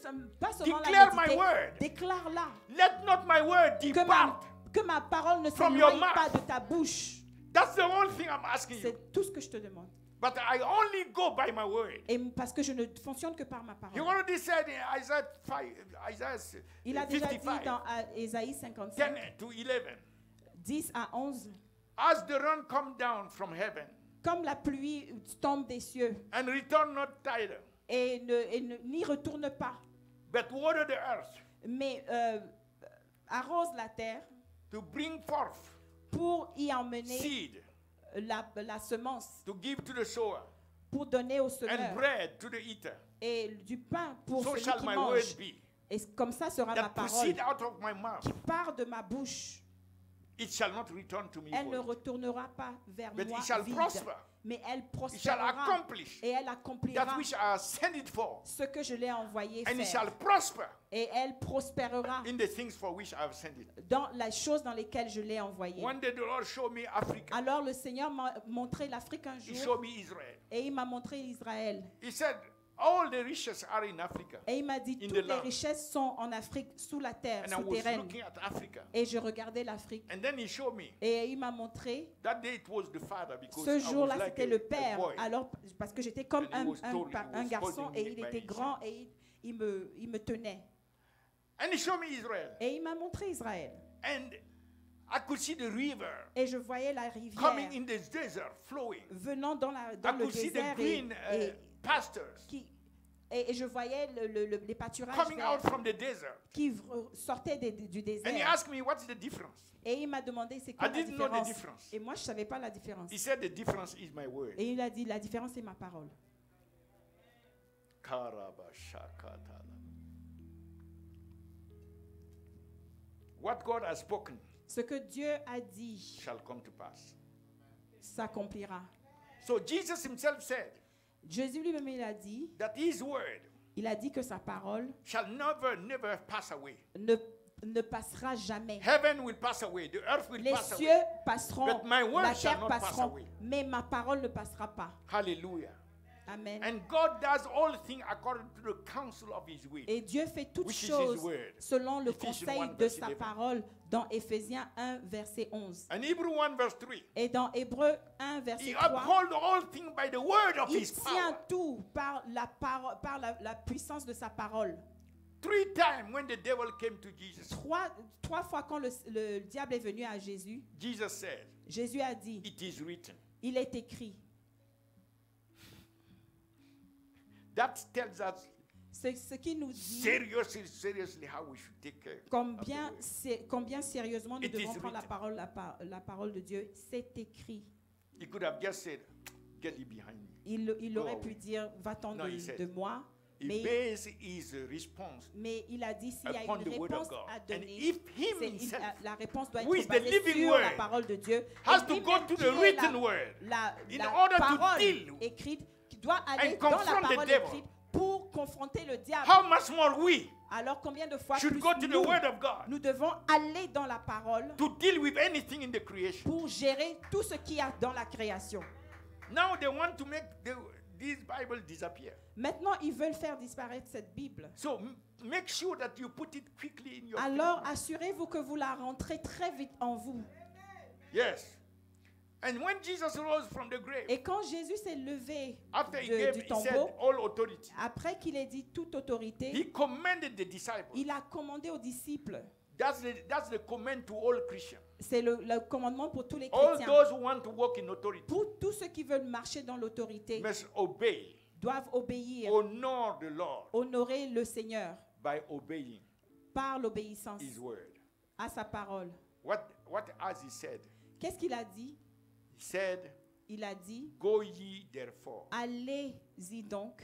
B: pas seulement
A: Declare
B: la
A: my
B: méditer.
A: word.
B: Déclare-la.
A: Let not my word depart.
B: Que ma parole ne
A: From your
B: s'éloigne pas
A: mouth.
B: de ta bouche.
A: That's the only thing I'm asking you.
B: C'est tout ce que je te demande.
A: But I only go by my word.
B: Et parce que je ne fonctionne que par ma
A: He
B: parole.
A: already said in Isaiah 5, Isaiah
B: Il a déjà dit
A: 55,
B: dans Ésaïe 55,
A: 10 to 11.
B: 10 à 11,
A: As the rain come down from heaven
B: comme la pluie tombe des cieux
A: and return not thither,
B: et n'y retourne pas,
A: but water the earth
B: mais arrose la terre
A: to bring forth
B: pour y emmener
A: seed
B: la semence,
A: to give to the sower
B: pour donner au
A: and
B: semeur
A: bread to the eater.
B: et du pain pour
A: So
B: celui
A: shall
B: qui
A: my
B: mange.
A: word be
B: Et comme ça sera ma
A: that
B: parole
A: proceed out of my mouth.
B: qui part de ma bouche.
A: It shall not return to me
B: Elle ne
A: void,
B: retournera pas vers
A: but
B: moi
A: it shall
B: vide,
A: prosper.
B: mais elle
A: It shall
B: prospérera
A: accomplish
B: et elle accomplira
A: that which I have sent it for,
B: ce que je l'ai envoyé
A: and it
B: faire.
A: shall prosper
B: Et elle prospérera
A: in the things for which I have sent it.
B: dans les choses dans lesquelles je l'ai envoyé.
A: One day the Lord showed me Africa.
B: Alors le Seigneur m'a montré l'Afrique un
A: He
B: jour
A: showed me Israel.
B: et il m'a montré Israël.
A: He said, all the riches are in Africa.
B: Et il m'a dit,
A: In
B: toutes
A: the
B: les
A: land.
B: richesses sont en Afrique, sous la terre,
A: And I was
B: souterraine.
A: looking at Africa.
B: Et je regardais l'Afrique.
A: And then he showed me.
B: Et il m'a montré,
A: That day it was the father because
B: ce
A: I
B: jour-là,
A: was like
B: c'était
A: a
B: le père.
A: boy.
B: Alors, parce que j'étais comme
A: And he was told he
B: un
A: was
B: garçon
A: holding
B: et
A: me
B: il
A: by
B: était
A: his
B: grand et il me tenait.
A: And he showed me Israel.
B: Et il m'a montré Israël.
A: And I could see the river
B: Et je voyais la
A: coming
B: rivière
A: in the desert, flowing.
B: venant dans
A: I
B: le
A: could see the
B: désert
A: green
B: et
A: pastures
B: et je voyais les pâturages
A: coming
B: verts
A: out from the desert.
B: qui sortaient du
A: And he
B: désert.
A: asked me, what's the difference?
B: Et il m'a demandé c'est quoi
A: I
B: la
A: didn't know the
B: différence.
A: difference.
B: Et moi, je ne savais pas la différence.
A: He said the difference is my word.
B: Et il a dit, la différence, c'est ma parole.
A: Karabashakatala. What God has spoken
B: Ce que Dieu a dit
A: shall come to pass.
B: s'accomplira.
A: So Jesus himself said
B: Jésus lui-même, il a dit que sa parole
A: shall never pass away.
B: ne passera jamais.
A: Heaven will pass away, the earth will
B: Les
A: pass
B: cieux
A: away,
B: passeront,
A: but my word
B: la
A: shall
B: terre
A: not pass
B: passeront,
A: away.
B: mais ma parole ne passera pas.
A: Hallelujah.
B: Amen.
A: And God does all things according to the counsel of his will.
B: Et Dieu fait toutes
A: Which is
B: choses
A: his word.
B: selon le
A: Ephesians
B: conseil
A: 1
B: de
A: verse
B: sa
A: 11.
B: parole dans Éphésiens 1, verset 11.
A: And Hebrew 1 verse 3.
B: Et dans Hébreux 1, verset
A: He
B: 3,
A: uphold all things by the word of
B: il
A: his
B: tient
A: power.
B: tout par la puissance de sa parole.
A: 3 times when the devil came to Jesus,
B: Trois fois quand le diable est venu à Jésus,
A: Jesus said,
B: Jésus a dit,
A: it is written.
B: il est écrit.
A: That tells us
B: C'est ce qui nous dit
A: seriously how we should take care
B: combien sérieusement nous
A: It
B: devons
A: is
B: prendre
A: written.
B: la parole de Dieu. C'est écrit.
A: He could have just said, get thee behind me.
B: Il aurait
A: Go
B: pu
A: away.
B: dire, va-t'en
A: No, he said,
B: de moi.
A: He
B: Mais,
A: based his response
B: mais il a dit, s'il y a
A: upon
B: une
A: the word of
B: réponse
A: God.
B: à
A: And
B: donner,
A: if him himself
B: la réponse doit
A: who is
B: être
A: the
B: basée
A: living
B: sur la
A: word,
B: parole de Dieu.
A: has
B: Et
A: to
B: lui-même
A: go to
B: qui
A: the
B: est
A: written
B: la-
A: word in
B: la
A: order to
B: parole
A: deal
B: écrite, qui doit aller
A: and
B: dans la
A: confront the
B: parole
A: devil.
B: écrite pour confronter le diable.
A: how much more we
B: Alors combien de fois
A: should
B: plus
A: go to the
B: nous,
A: word of God
B: nous devons aller dans la parole
A: to deal with anything in the creation.
B: pour gérer tout ce qu'il y a dans la création.
A: Now they want to make this Bible disappear.
B: Maintenant, ils veulent faire disparaître cette Bible.
A: So make sure that you put it quickly in your
B: Alors
A: thinking.
B: assurez-vous que vous la rentrez très vite en vous.
A: Yes. And when Jesus rose from the grave,
B: Et quand Jésus s'est levé
A: after he
B: du
A: said
B: tombeau,
A: all authority,
B: après qu'il ait dit toute autorité,
A: he commanded the disciples.
B: il a commandé aux disciples.
A: That's the command to all Christians.
B: C'est le commandement pour tous les
A: All
B: chrétiens.
A: those who want to walk in authority
B: Pour tous ceux qui veulent marcher dans l'autorité,
A: must obey,
B: doivent obéir,
A: honor the Lord
B: honorer le Seigneur
A: by obeying
B: par l'obéissance
A: his word.
B: à sa parole.
A: What has he said?
B: Qu'est-ce qu'il a dit?
A: He said,
B: Il a dit,
A: go ye therefore
B: allez-y donc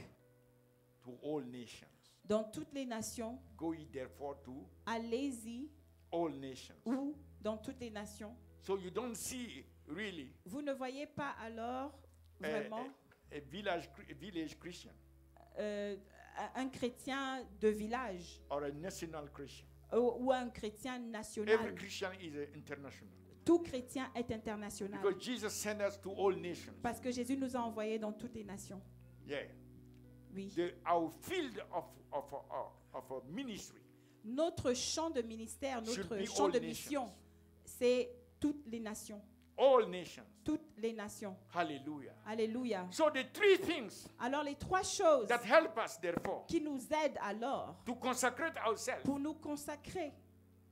A: to all nations.
B: dans toutes les nations,
A: Go ye therefore to
B: allez-y
A: all nations.
B: ou dans toutes les nations.
A: So you don't see really
B: Vous ne voyez pas alors vraiment
A: a village Christian
B: un chrétien de village
A: or a national Christian.
B: ou un chrétien
A: Every
B: national.
A: Christian is international.
B: Tout chrétien est international.
A: Because Jesus sent us to all nations.
B: Parce que Jésus nous a envoyés dans toutes les nations.
A: Yeah.
B: Oui.
A: Our field of ministry
B: Notre champ de ministère,
A: should
B: notre
A: be
B: champ
A: all
B: de
A: nations.
B: mission, c'est toutes les nations.
A: All nations.
B: Toutes les nations.
A: Hallelujah.
B: Alléluia.
A: So the three things
B: Alors les trois choses
A: that help us, therefore,
B: qui nous aident alors
A: to consecrate ourselves.
B: pour nous consacrer,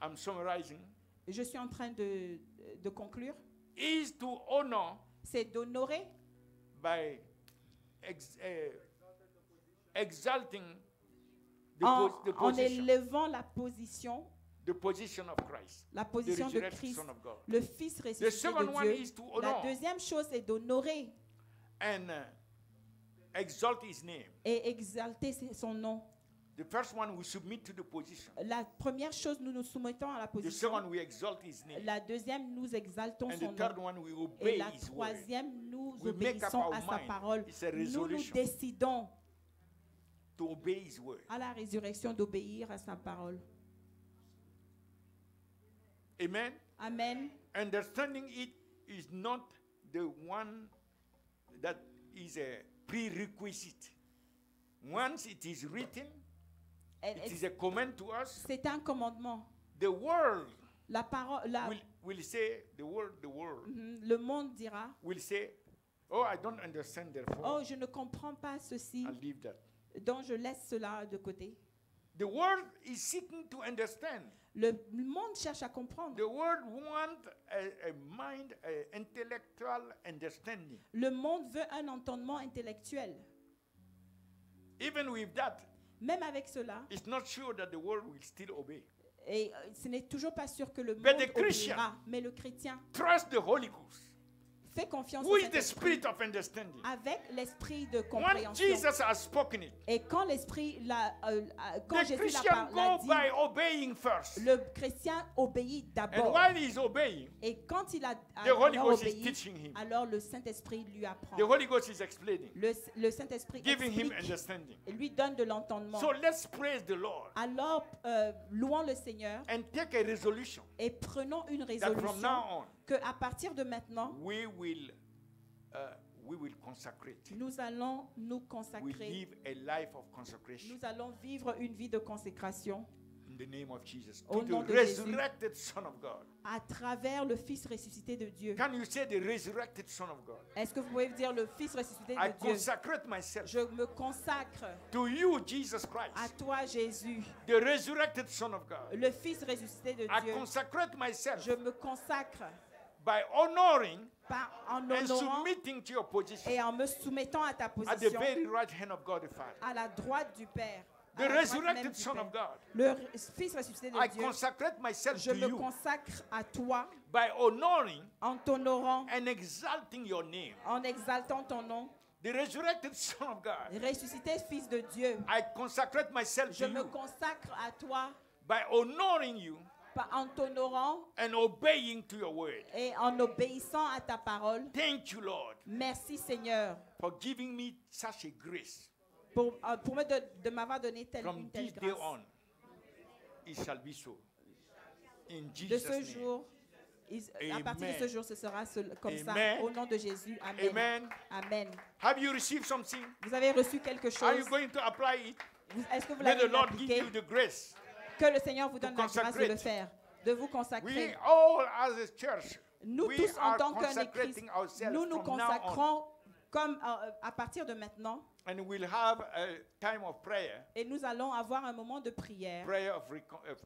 A: I'm summarizing.
B: je suis en train de conclure,
A: Is to honor
B: c'est d'honorer
A: by exalting
B: en
A: the position
B: élevant la position
A: of Christ,
B: la
A: the
B: position de
A: resurrected
B: Christ,
A: Son of God.
B: le Fils
A: The
B: ressuscité
A: second
B: de
A: one
B: Dieu.
A: is to
B: La
A: honor
B: deuxième chose est d'honorer
A: and exalt His name.
B: et exalter son nom.
A: The first one, we submit to the position.
B: La première chose, nous nous soumettons à la
A: The
B: position.
A: second, we exalt His name.
B: La deuxième, nous exaltons
A: And
B: son
A: the third
B: nom.
A: one, we
B: Et
A: obey
B: la
A: His word.
B: troisième, nous
A: We make up
B: obéissons
A: our
B: à sa
A: mind.
B: parole.
A: It's a
B: Nous nous
A: resolution
B: décidons
A: to obey His word.
B: à la résurrection d'obéir à sa parole.
A: Amen.
B: Amen.
A: Understanding it is not the one that is a prerequisite. Once it is written, it is a command to us.
B: C'est un commandement.
A: The world
B: La parole,
A: will say, the world
B: le monde dira,
A: will say, oh, I don't understand, therefore
B: oh, je ne comprends pas ceci,
A: I'll leave that.
B: donc je laisse cela de côté.
A: The world is seeking to understand.
B: Le monde cherche à comprendre.
A: The world wants a mind, a intellectual understanding.
B: Le monde veut un entendement intellectuel.
A: Even with that,
B: Même avec cela,
A: it's not sure that the world will still obey.
B: et ce n'est toujours pas sûr que le
A: But
B: monde
A: the Christian
B: obéira, mais le chrétien
A: Trust the Holy Ghost.
B: Fais confiance au
A: Who is the
B: Saint-Esprit
A: spirit of understanding?
B: avec l'esprit de
A: When
B: compréhension.
A: Jesus has spoken it,
B: Et quand l'esprit quand
A: the
B: Jésus
A: Christian
B: l'a
A: go
B: dit,
A: by obeying first.
B: le chrétien obéit
A: And
B: d'abord.
A: while he's obeying,
B: Et quand il a
A: the Holy
B: alors
A: Ghost is
B: obéi,
A: teaching him.
B: alors le Saint-Esprit lui apprend.
A: The Holy Ghost is explaining,
B: Le Saint-Esprit
A: giving him
B: explique
A: understanding.
B: et lui donne de l'entendement.
A: So let's praise the Lord
B: Alors, louons le Seigneur
A: and take a resolution
B: et prenons une
A: that from
B: résolution
A: now on
B: qu'à partir de maintenant,
A: we will consecrate.
B: nous allons nous
A: We
B: consacrer.
A: live a life of consecration
B: Nous allons vivre une vie de consécration
A: in the name of Jesus
B: Au
A: to
B: nom
A: the
B: de Jésus.
A: resurrected Son of God.
B: à travers le Fils ressuscité de Dieu.
A: Can you say the resurrected Son of God?
B: Est-ce que vous pouvez dire le Fils ressuscité
A: I
B: de Dieu?
A: consecrate myself
B: Je me consacre
A: to you, Jesus
B: à
A: Christ,
B: toi, Jésus,
A: the resurrected Son of God.
B: le Fils ressuscité de
A: I
B: Dieu.
A: consecrate myself
B: Je me consacre
A: by honoring
B: en
A: and
B: honorant
A: submitting to your position
B: et en me soumettant à ta
A: at the
B: position
A: very right hand of God the Father.
B: à la droite du Père.
A: The
B: à la droite même
A: resurrected
B: du
A: Son
B: Père.
A: of God.
B: Le Fils ressuscité
A: I
B: de Dieu.
A: consecrate myself
B: Je
A: to
B: me
A: you
B: consacre à toi
A: by honoring
B: en t'honorant,
A: and exalting your name.
B: en exaltant ton nom.
A: The resurrected Son of God.
B: Ressuscité Fils de Dieu.
A: I consecrate myself
B: Je
A: to
B: me
A: you
B: consacre à toi
A: by honoring you
B: en t'honorant
A: and obeying to your word.
B: et en obéissant à ta parole.
A: Thank you, Lord,
B: Merci Seigneur
A: for giving me such a grace.
B: pour de m'avoir donné
A: From
B: une telle
A: this day
B: grâce.
A: on, it shall be so. In
B: De
A: Jesus'
B: ce
A: name.
B: jour, à partir de ce
A: Amen.
B: jour, ce sera comme ça.
A: Amen.
B: Au nom de Jésus. Amen.
A: Amen.
B: Amen.
A: Have you received something?
B: Vous avez reçu quelque
A: Are you
B: chose.
A: going to apply it?
B: Est-ce que vous
A: May the
B: l'avez
A: Lord give
B: appliqué?
A: you the grace.
B: Que le Seigneur vous donne la grâce de
A: consecrate.
B: le faire, de vous
A: We
B: consacrer.
A: all, as a church,
B: Nous
A: we
B: tous, en
A: are
B: tant qu'un
A: consecrating
B: Église,
A: ourselves
B: nous nous
A: from now on.
B: consacrons comme à partir de maintenant.
A: And we'll have a time of prayer,
B: Et nous allons avoir un moment de prière,
A: prayer of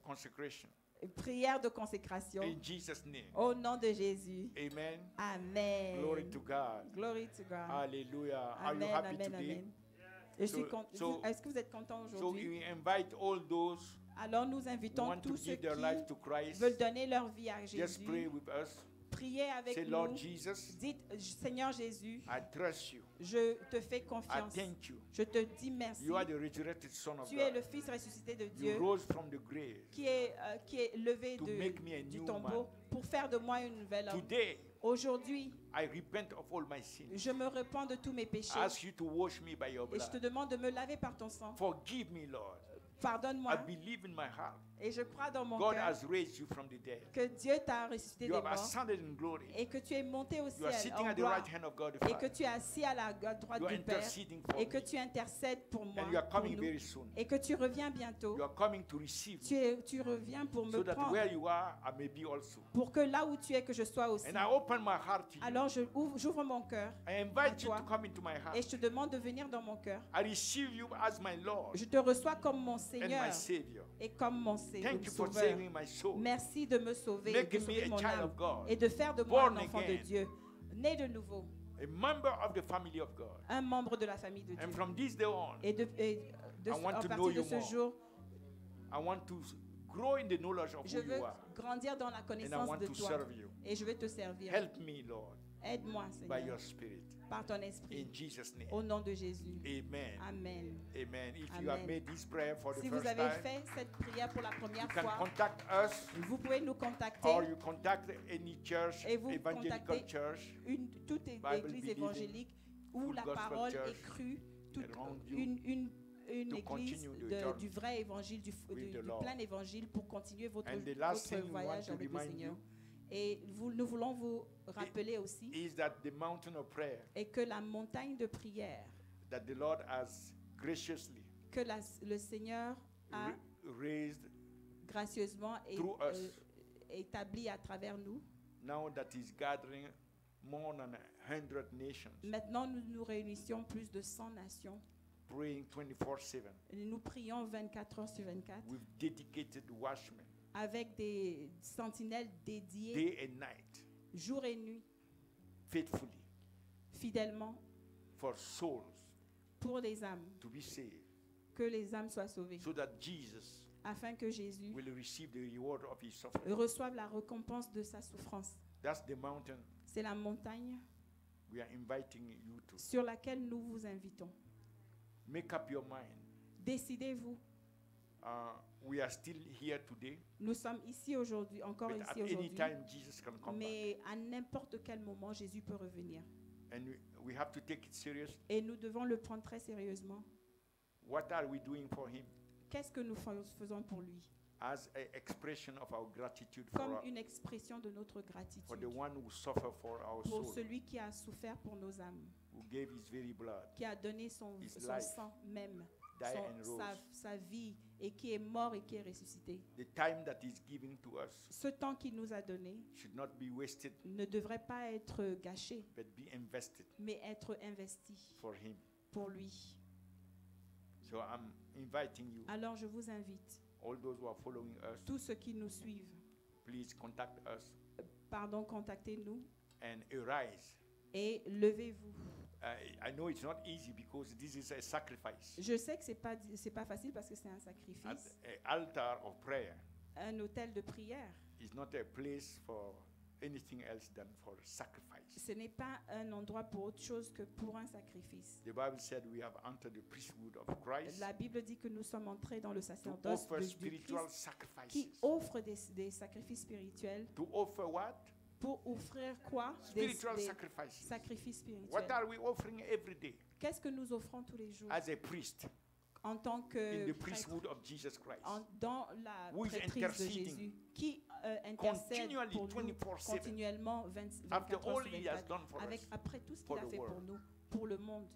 A: consecration.
B: prière de consécration.
A: In Jesus' name.
B: Au nom de Jésus.
A: Amen.
B: Amen.
A: Glory to God.
B: Glory to God.
A: Hallelujah. Are you
B: Amen,
A: happy
B: amen,
A: today?
B: amen. Je suis
A: So-
B: Est-ce que vous êtes content
A: So
B: aujourd'hui?
A: we invite all those
B: Alors nous
A: who
B: invitons
A: want to
B: tous ceux
A: give their
B: qui
A: life to Christ.
B: veulent donner leur vie à
A: Just pray
B: Jésus.
A: with us.
B: Priez avec
A: Say,
B: nous.
A: Lord Jesus,
B: Dites, Seigneur Jésus,
A: I trust you.
B: je te fais
A: I
B: confiance.
A: thank you.
B: Je te dis merci.
A: You are the resurrected Son of
B: Tu es
A: God.
B: le Fils ressuscité de
A: You
B: Dieu
A: rose from the grave.
B: qui est levé
A: To make me a
B: du
A: new
B: tombeau
A: man.
B: pour faire de moi une nouvelle homme.
A: Today,
B: Aujourd'hui,
A: I repent of all my sins.
B: je me repens de tous mes péchés
A: I ask you to wash me by your
B: et je te
A: blood.
B: demande de me laver par ton sang.
A: Forgive me, Lord.
B: Pardonne-moi
A: I believe in my heart.
B: et je crois dans mon
A: God
B: cœur
A: has raised you from the dead.
B: que Dieu t'a ressuscité
A: You
B: des
A: have
B: morts
A: ascended in glory.
B: et que tu es monté au
A: You are
B: ciel
A: sitting
B: en
A: at the
B: gloire
A: right hand of God the
B: et que
A: Father.
B: tu es assis à la droite
A: You are
B: du Père
A: interceding for
B: et que
A: me.
B: tu intercèdes pour moi,
A: And you are
B: pour
A: coming
B: nous,
A: very soon.
B: et que tu reviens bientôt.
A: You are coming to receive me
B: Tu reviens pour me
A: so that
B: prendre,
A: where you are, I may be also.
B: pour que là où tu es, que je sois aussi.
A: And I open my heart to you.
B: Alors j'ouvre mon cœur
A: I invite you
B: toi.
A: to come into my heart.
B: et je te demande de venir dans mon cœur.
A: I receive you as my Lord
B: Je te reçois comme mon
A: and
B: Seigneur
A: my Savior.
B: et comme mon
A: Thank you for
B: Sauveur.
A: saving my soul.
B: Merci de me sauver,
A: Making
B: de
A: me
B: sauver
A: a
B: mon
A: child
B: âme
A: of God.
B: et de faire de moi
A: Born
B: un enfant de
A: again.
B: Dieu, né de nouveau,
A: A member of the family of God.
B: un membre de la famille de Dieu.
A: And from this day on,
B: Et
A: I want
B: à
A: to know
B: partir de
A: you
B: ce
A: more.
B: jour,
A: I want to grow in the knowledge of
B: je
A: who
B: veux
A: you are.
B: grandir dans la
A: And I
B: connaissance
A: want
B: de
A: to
B: toi
A: serve you.
B: et je vais te servir.
A: Help me, Lord,
B: Aide-moi,
A: by
B: Seigneur,
A: your Spirit.
B: par ton esprit,
A: In Jesus' name.
B: au nom de Jésus.
A: Amen.
B: Amen.
A: Amen. If you have
B: Amen.
A: made this prayer for the
B: Si vous
A: first
B: avez
A: time,
B: fait cette prière pour la
A: you
B: première
A: can
B: fois,
A: contact us
B: vous pouvez nous contacter.
A: or you contact any church,
B: Et vous
A: evangelical
B: contactez
A: church
B: Toute
A: Bible
B: église
A: believing,
B: évangélique où
A: full
B: la
A: gospel
B: parole
A: church
B: est crue,
A: around you
B: une
A: to
B: église
A: continue the journey
B: du vrai évangile, du
A: with the
B: du
A: Lord.
B: plein évangile pour continuer votre
A: And the last thing we want
B: voyage
A: to
B: avec le
A: remind
B: Seigneur.
A: you
B: Et nous voulons vous rappeler aussi
A: is that the mountain of prayer
B: et que la montagne de prière
A: that the Lord has graciously
B: que le Seigneur a
A: raised
B: gracieusement
A: through us.
B: établie à travers nous.
A: Now that is gathering more than 100 nations,
B: Maintenant, nous nous réunissions plus de 100 nations.
A: praying 24/7
B: Et nous prions 24 heures sur 24
A: with dedicated watchmen,
B: avec des sentinelles dédiées
A: day and night,
B: jour et nuit,
A: faithfully,
B: fidèlement,
A: for souls
B: pour les âmes,
A: to be saved,
B: que les âmes soient sauvées,
A: so that Jesus
B: afin que Jésus
A: will receive the reward of his suffering.
B: reçoive la récompense de sa souffrance.
A: That's the mountain
B: C'est la montagne
A: we are inviting you to
B: sur laquelle nous vous invitons.
A: make up your mind.
B: Décidez-vous.
A: We are still here today,
B: Nous sommes ici aujourd'hui, encore
A: but at
B: ici
A: any
B: aujourd'hui.
A: time Jesus can come back.
B: Mais à n'importe quel moment, Jésus peut revenir.
A: And we have to take it serious.
B: Et nous devons le prendre très sérieusement.
A: What are we doing for him?
B: Qu'est-ce que nous faisons pour lui?
A: As an expression of our gratitude
B: Comme une expression de notre
A: for the
B: gratitude
A: one who suffered for our
B: pour
A: soul,
B: celui qui a souffert pour nos âmes,
A: who gave his very blood,
B: qui a donné son
A: His life,
B: sang même,
A: died and
B: sa vie, et qui est mort et qui est ressuscité.
A: The time that is given to us
B: Ce temps qu'il nous a donné
A: should not be wasted,
B: ne devrait pas être gâché,
A: but be invested
B: mais être investi
A: for him.
B: pour lui.
A: So I'm inviting you,
B: Alors je vous invite,
A: all those who are following us,
B: tous ceux qui nous suivent,
A: please contact us
B: contactez-nous
A: and arise.
B: et levez-vous.
A: I know it's not easy because this is a sacrifice.
B: Je sais que c'est pas facile parce que c'est un sacrifice.
A: An altar of prayer
B: Un autel de prière,
A: is not a place for anything else than for sacrifice.
B: ce n'est pas un endroit pour autre chose que pour un sacrifice.
A: The Bible said we have entered the priesthood of Christ
B: La Bible dit que nous sommes entrés dans le
A: to
B: sacerdoce
A: offer
B: du
A: spiritual
B: Christ
A: sacrifices.
B: qui offre des sacrifices spirituels.
A: To offer what?
B: Pour offrir quoi?
A: Spiritual
B: Des
A: sacrifices.
B: sacrifices
A: What
B: spirituels.
A: are we offering every day
B: Qu'est-ce que nous offrons tous les jours
A: as a priest
B: en tant
A: in
B: que
A: the
B: prêtre,
A: priesthood of Jesus Christ?
B: dans la
A: Who is
B: prêtrise de
A: interceding
B: Jésus, qui intercède
A: continually,
B: pour nous
A: 24/7,
B: continuellement
A: after
B: 24 heures
A: all
B: sur
A: he has
B: 24,
A: done for
B: avec
A: us,
B: après tout ce qu'il
A: for
B: a
A: the
B: fait pour
A: world.
B: nous, pour le monde.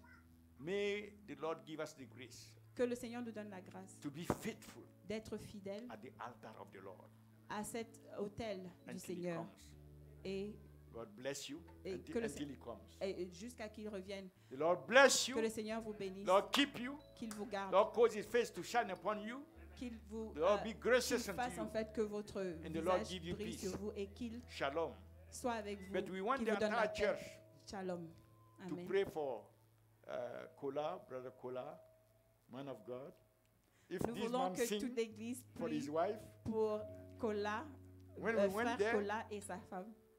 A: May the Lord give us the grace
B: Que le Seigneur nous donne la grâce
A: to be faithful
B: d'être fidèles
A: at the altar of the Lord
B: à cet autel du
A: until he
B: Seigneur
A: comes.
B: et,
A: God bless you
B: Et
A: until,
B: que le
A: until he comes.
B: et jusqu'à qu'il revienne.
A: The Lord bless you.
B: Que le Seigneur vous bénisse,
A: Lord keep you.
B: qu'il vous garde,
A: Lord cause his face to shine upon you.
B: qu'il vous
A: The Lord be gracious
B: qu'il
A: unto
B: fasse en
A: you.
B: fait que votre
A: the Lord
B: visage
A: give you
B: brille
A: peace.
B: sur vous et qu'il
A: Shalom.
B: soit avec vous,
A: But we want
B: qu'il
A: the
B: vous donne la
A: entire
B: paix.
A: church
B: Shalom.
A: to
B: Amen.
A: pray for Kola, Brother Kola, man of God. If
B: Nous
A: this
B: voulons
A: man
B: que
A: sing
B: toute l'Église
A: for his
B: prie
A: wife,
B: pour Kola,
A: when we went
B: frère
A: there,
B: Kola et sa femme.